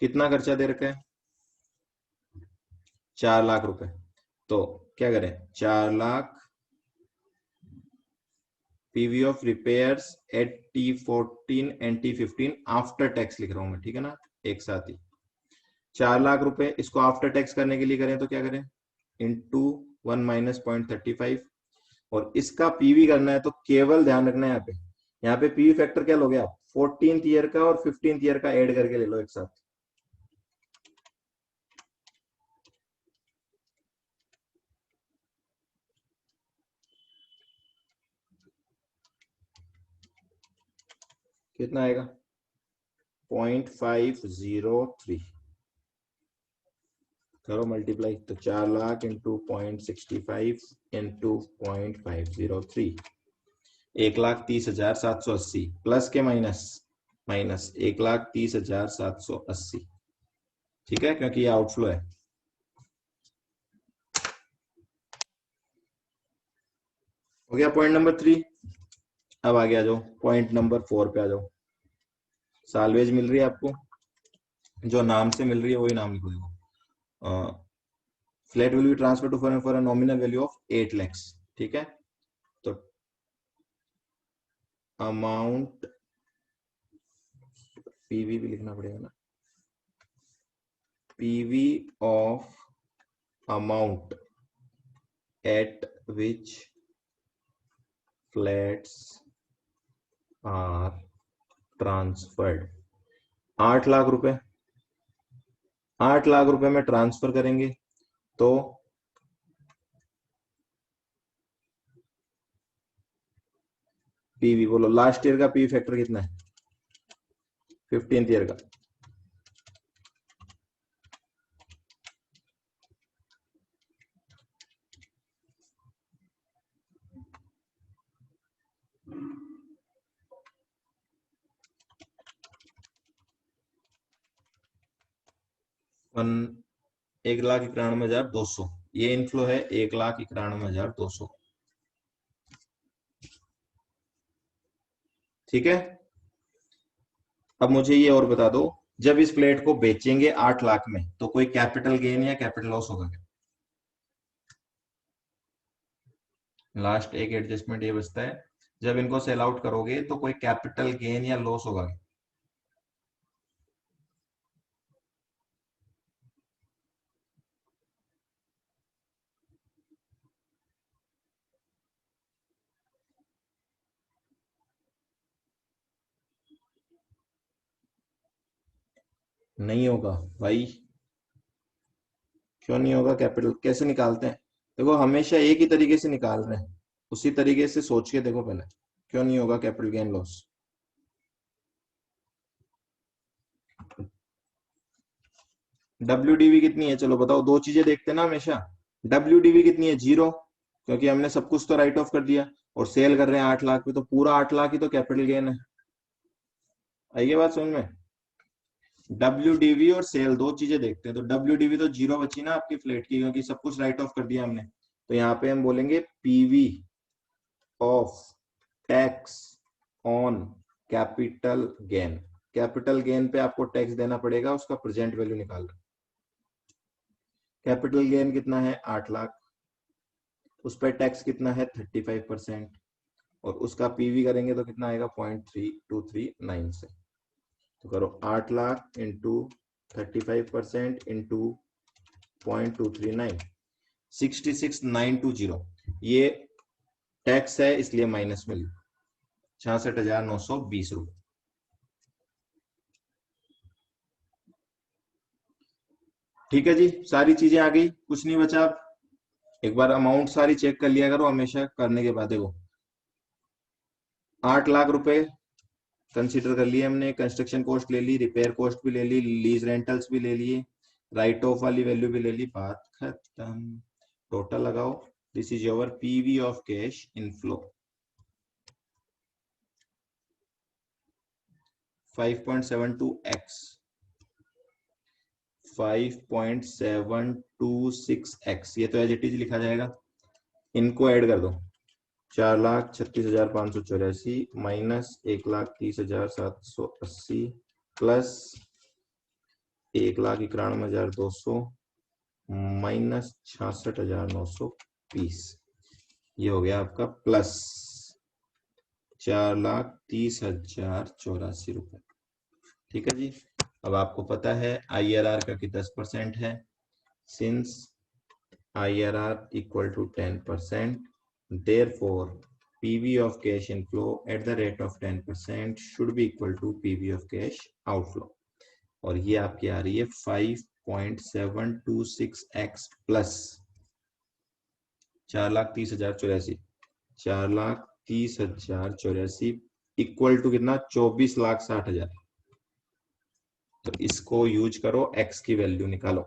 कितना खर्चा दे रखा है? 4 लाख रुपए। तो क्या करें, 4 lakh PV of repairs at T14 and T15 after tax लिख रहा हूं मैं, ठीक है ना, एक साथ ही। 4 लाख रुपए, इसको आफ्टर टैक्स करने के लिए करें तो क्या करें, इंटू 1 - 0.35, और इसका पीवी करना है। तो केवल ध्यान रखना है यहाँ पे पीवी फैक्टर क्या लोगे आप, 14th ईयर का और 15th ईयर का ऐड करके ले लो एक साथ। कितना आएगा? 0.503। करो मल्टीप्लाई, तो 4 लाख इंटू 0.65 इंटू 0.503, 1,30,780 प्लस के माइनस, माइनस 1,30,780। ठीक है, क्योंकि ये आउटफ्लो है। हो गया पॉइंट नंबर 3। अब आगे आ जाओ, पॉइंट नंबर 4 पे आ जाओ। सालवेज मिल रही है आपको, जो नाम से मिल रही है वही नाम लिखो। देखो, flat will be transfer to for a nominal value of 8 lakhs। ठीक है, तो अमाउंट पीवी भी लिखना पड़ेगा ना, PV of amount at which flats are transferred. 8 lakh रुपए, 8 लाख रुपए में ट्रांसफर करेंगे तो पीवी बोलो, लास्ट ईयर का पीवी फैक्टर कितना है, 15th ईयर का। वन 1,91,200, ये इनफ्लो है 1,91,200। ठीक है, अब मुझे ये और बता दो, जब इस प्लेट को बेचेंगे 8 लाख में तो कोई कैपिटल गेन या कैपिटल लॉस होगा क्या? लास्ट एक एडजस्टमेंट ये बचता है, जब इनको सेल आउट करोगे तो कोई कैपिटल गेन या लॉस होगा क्या? नहीं होगा भाई। क्यों नहीं होगा? कैपिटल कैसे निकालते हैं? देखो, हमेशा एक ही तरीके से निकाल रहे हैं, उसी तरीके से सोच के देखो पहले। क्यों नहीं होगा कैपिटल गेन लॉस? WDV कितनी है, चलो बताओ, दो चीजें देखते हैं ना हमेशा। WDV कितनी है? 0, क्योंकि हमने सब कुछ तो राइट ऑफ कर दिया, और सेल कर रहे हैं 8 लाख पे, तो पूरा 8 लाख ही तो कैपिटल गेन है। आई ये बात समझ में? WDV और सेल दो चीजें देखते हैं, तो WDV तो 0 बची ना आपकी फ्लेट की, क्योंकि सब कुछ राइट ऑफ कर दिया हमने। तो यहाँ पे हम बोलेंगे PV of tax on capital gain. Capital gain पे आपको टैक्स देना पड़ेगा, उसका प्रेजेंट वैल्यू निकालना। कैपिटल गेन कितना है? 8 लाख। उस पर टैक्स कितना है? 35%। और उसका पीवी करेंगे तो कितना आएगा? 0.3239 से। तो करो 8 लाख इंटू 35% इंटू 0.239, 66,920। ये टैक्स है इसलिए माइनस में लिखो, 66,920 रुपए। ठीक है जी, सारी चीजें आ गई, कुछ नहीं बचा। एक बार अमाउंट सारी चेक कर लिया करो हमेशा करने के बाद। देखो, 8 लाख रुपए कंसीडर कर लिए हमने, कंस्ट्रक्शन कॉस्ट ले ली, रिपेयर कॉस्ट भी ले ली, लीज रेंटल्स भी ले लिए, राइट ऑफ वाली वैल्यू भी ले ली, बात खत्म। टोटल लगाओ, this is your PV of cash inflow, 5.72x, 5.726x, ये तो एज इट इज लिखा जाएगा। इनको ऐड कर दो, 4,36,584 माइनस 1,30,780 प्लस 1,91,200 माइनस 66,920, ये हो गया आपका प्लस 4,30,084 रुपए। ठीक है जी, अब आपको पता है IRR का कि 10% है। Since IRR equal to 10%, therefore PV of cash inflow at the rate of 10% should be equal to PV of cash outflow। और ये आपकी आ रही है 5.726x प्लस 4,30,084, 4,30,084 इक्वल टू कितना? 24,60,000। तो इसको यूज करो, x की वैल्यू निकालो।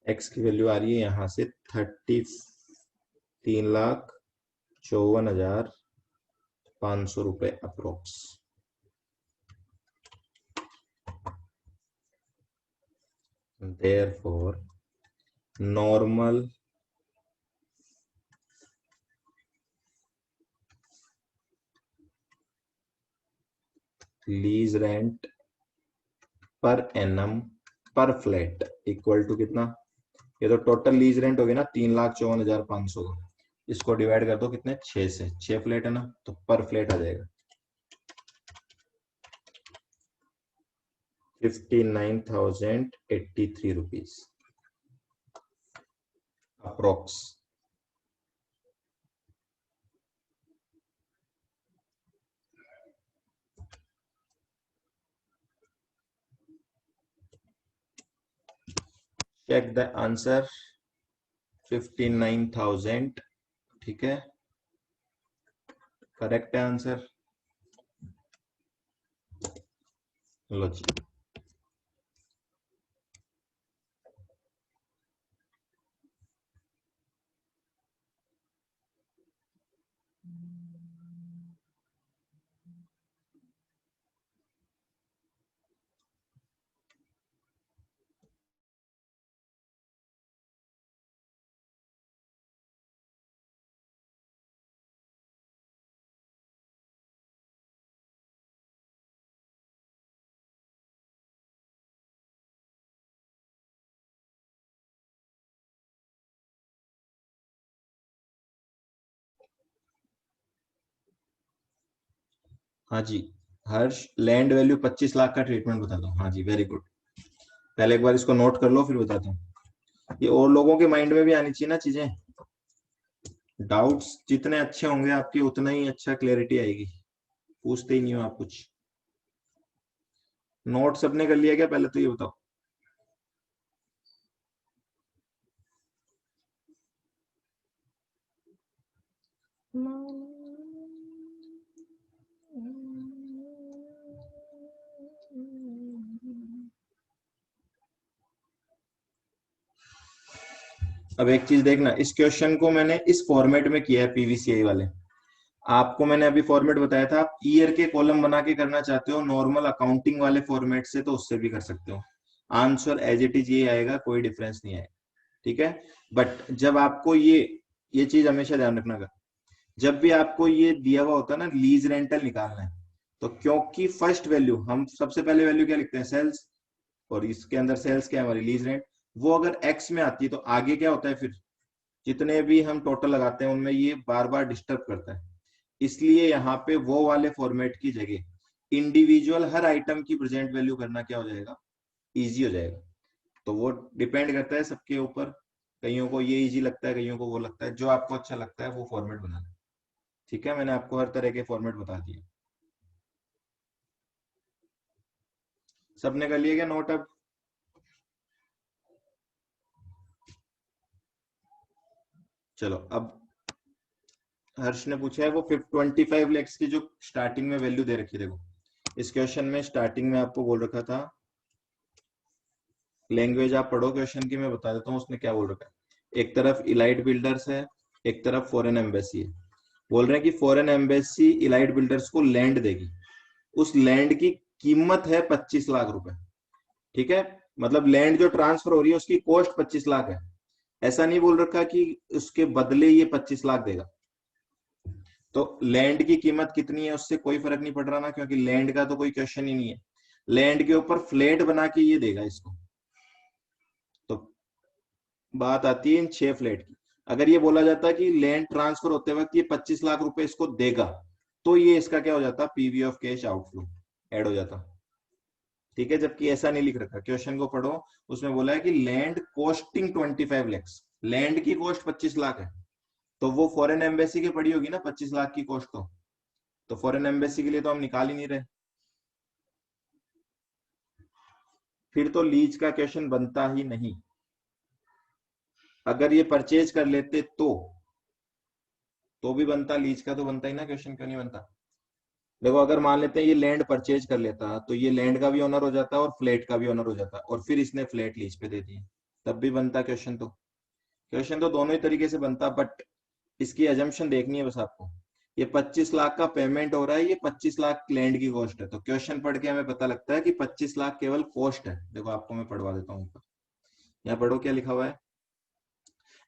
x की वैल्यू आ रही है यहां से 33,54,500 रुपए approx. Therefore normal lease rent per annum per flat equal to कितना, ये तो टोटल लीज रेंट होगी ना 3,54,500, इसको डिवाइड कर दो कितने 6 से, 6 फ्लैट है ना, तो पर फ्लैट आ जाएगा 59,083 rupees approx. Check the answer 59,000, ठीक है, करेक्ट है आंसर। लो जी, हाँ जी हर्ष, लैंड वैल्यू 25 लाख का ट्रीटमेंट बता दो। हाँ जी वेरी गुड, पहले एक बार इसको नोट कर लो फिर बताता हूँ। ये और लोगों के माइंड में भी आनी चाहिए ना चीजें, डाउट्स जितने अच्छे होंगे आपके उतना ही अच्छा क्लैरिटी आएगी। पूछते ही नहीं हो आप कुछ। नोट सबने कर लिया क्या, पहले तो ये बताओ। अब एक चीज देखना, इस क्वेश्चन को मैंने इस फॉर्मेट में किया है पीवीसीआई वाले। आपको मैंने अभी फॉर्मेट बताया था, आप ईयर के कॉलम बना के करना चाहते हो नॉर्मल अकाउंटिंग वाले फॉर्मेट से, तो उससे भी कर सकते हो। आंसर एज इट इज ये आएगा, कोई डिफरेंस नहीं आएगा, ठीक है। बट जब आपको ये चीज हमेशा ध्यान रखना का, जब भी आपको ये दिया हुआ होता है ना लीज रेंटल निकालना है, तो क्योंकि फर्स्ट वैल्यू हम सबसे पहले वैल्यू क्या लिखते हैं सेल्स, और इसके अंदर सेल्स क्या है हमारी लीज रेंट, वो अगर एक्स में आती है तो आगे क्या होता है फिर जितने भी हम टोटल लगाते हैं उनमें ये बार बार डिस्टर्ब करता है। इसलिए यहाँ पे वो वाले फॉर्मेट की जगह इंडिविजुअल हर आइटम की प्रेजेंट वैल्यू करना क्या हो जाएगा, इजी हो जाएगा। तो वो डिपेंड करता है सबके ऊपर, कईयों को ये इजी लगता है, कईयों को वो लगता है, जो आपको अच्छा लगता है वो फॉर्मेट बनाना। ठीक है, मैंने आपको हर तरह के फॉर्मेट बता दिए। सबने कर लिया क्या नोट अब? चलो अब हर्ष ने पूछा है वो 25 लैक्स की जो स्टार्टिंग में वैल्यू दे रखी है, देखो इस क्वेश्चन में स्टार्टिंग में आपको बोल रखा था, लैंग्वेज आप पढ़ो क्वेश्चन की, मैं बता देता हूँ उसने क्या बोल रखा है। एक तरफ इलाइट बिल्डर्स है, एक तरफ फॉरेन एम्बेसी है। बोल रहे हैं कि फॉरेन एम्बेसी इलाइट बिल्डर्स को लैंड देगी, उस लैंड की कीमत है 25 लाख रुपए, ठीक है। मतलब लैंड जो ट्रांसफर हो रही है उसकी कॉस्ट 25 लाख है। ऐसा नहीं बोल रखा कि उसके बदले ये 25 लाख देगा। तो लैंड की कीमत कितनी है उससे कोई फर्क नहीं पड़ रहा ना, क्योंकि लैंड का तो कोई क्वेश्चन ही नहीं है। लैंड के ऊपर फ्लैट बना के ये देगा इसको, तो बात आती है इन 6 फ्लैट की। अगर ये बोला जाता कि लैंड ट्रांसफर होते वक्त ये 25 लाख रुपए इसको देगा, तो ये इसका क्या हो जाता, PV of cash outflow add हो जाता, ठीक है। जबकि ऐसा नहीं लिख रखा, क्वेश्चन को पढ़ो, उसमें बोला है कि लैंड कॉस्टिंग 25 लैक्स, लैंड की कॉस्ट 25 लाख है, तो वो फॉरेन एम्बेसी की पड़ी होगी ना 25 लाख की कॉस्ट, तो फॉरेन एम्बेसी के लिए तो हम निकाल ही नहीं रहे, फिर तो लीज का क्वेश्चन बनता ही नहीं। अगर ये परचेज कर लेते तो भी बनता, लीज का तो बनता ही ना क्वेश्चन, क्यों नहीं बनता। देखो अगर मान लेते हैं ये लैंड परचेज कर लेता, तो ये लैंड का भी ओनर हो जाता और फ्लैट का भी ओनर हो जाता, और फिर इसने फ्लैट लीज पे दे दिए, तब भी बनता क्वेश्चन। तो क्वेश्चन तो दोनों ही तरीके से बनता, बट इसकी एजम्पशन देखनी है बस आपको। ये 25 लाख का पेमेंट हो रहा है, ये 25 लाख लैंड की कॉस्ट है, तो क्वेश्चन पढ़ के हमें पता लगता है कि 25 लाख केवल कॉस्ट है। देखो आपको मैं पढ़वा देता हूँ ऊपर, यहाँ पढ़ो क्या लिखा हुआ है,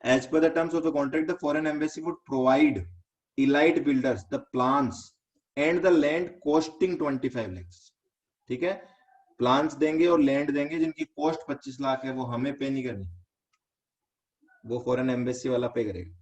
As per the terms of the contract, the foreign embassy would provide elite builders the plans and the land costing 25 lakhs. ठीक है, प्लान्स देंगे और लैंड देंगे जिनकी कॉस्ट 25 लाख है, वो हमें पे नहीं करनी, वो फॉरेन एम्बेसी वाला पे करेगा.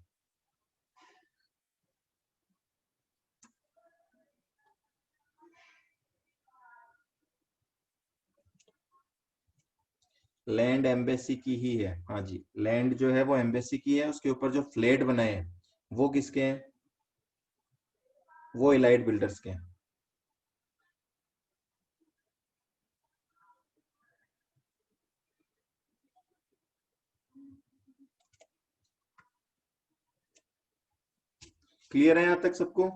लैंड एम्बेसी की ही है. हाँ जी, लैंड जो है वो एम्बेसी की है, उसके ऊपर जो फ्लैट बनाए हैं वो किसके हैं, वो इलाइट बिल्डर्स के हैं. क्लियर है यहां तक सबको?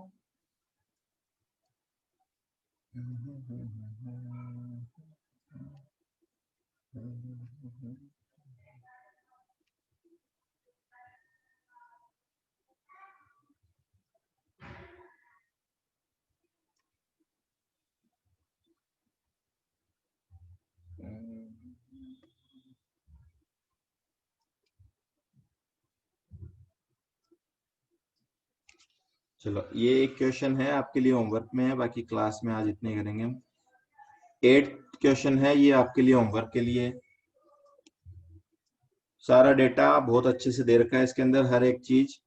चलो, ये एक क्वेश्चन है आपके लिए, होमवर्क में है, बाकी क्लास में आज इतने करेंगे हम. 8 क्वेश्चन है ये आपके लिए, होमवर्क के लिए. सारा डेटा बहुत अच्छे से दे रखा है इसके अंदर, हर एक चीज.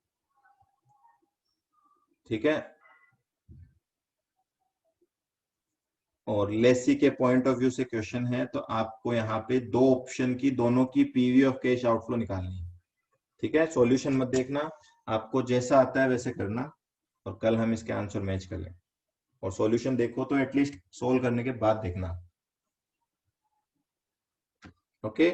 ठीक है, और लेसी के पॉइंट ऑफ व्यू से क्वेश्चन है, तो आपको यहाँ पे दो ऑप्शन की, दोनों की पीवी ऑफ कैश आउटफ्लो निकालनी है. ठीक है, सॉल्यूशन मत देखना, आपको जैसा आता है वैसे करना, और कल हम इसके आंसर मैच कर लें. और सॉल्यूशन देखो तो एटलीस्ट सोल्व करने के बाद देखना. ओके.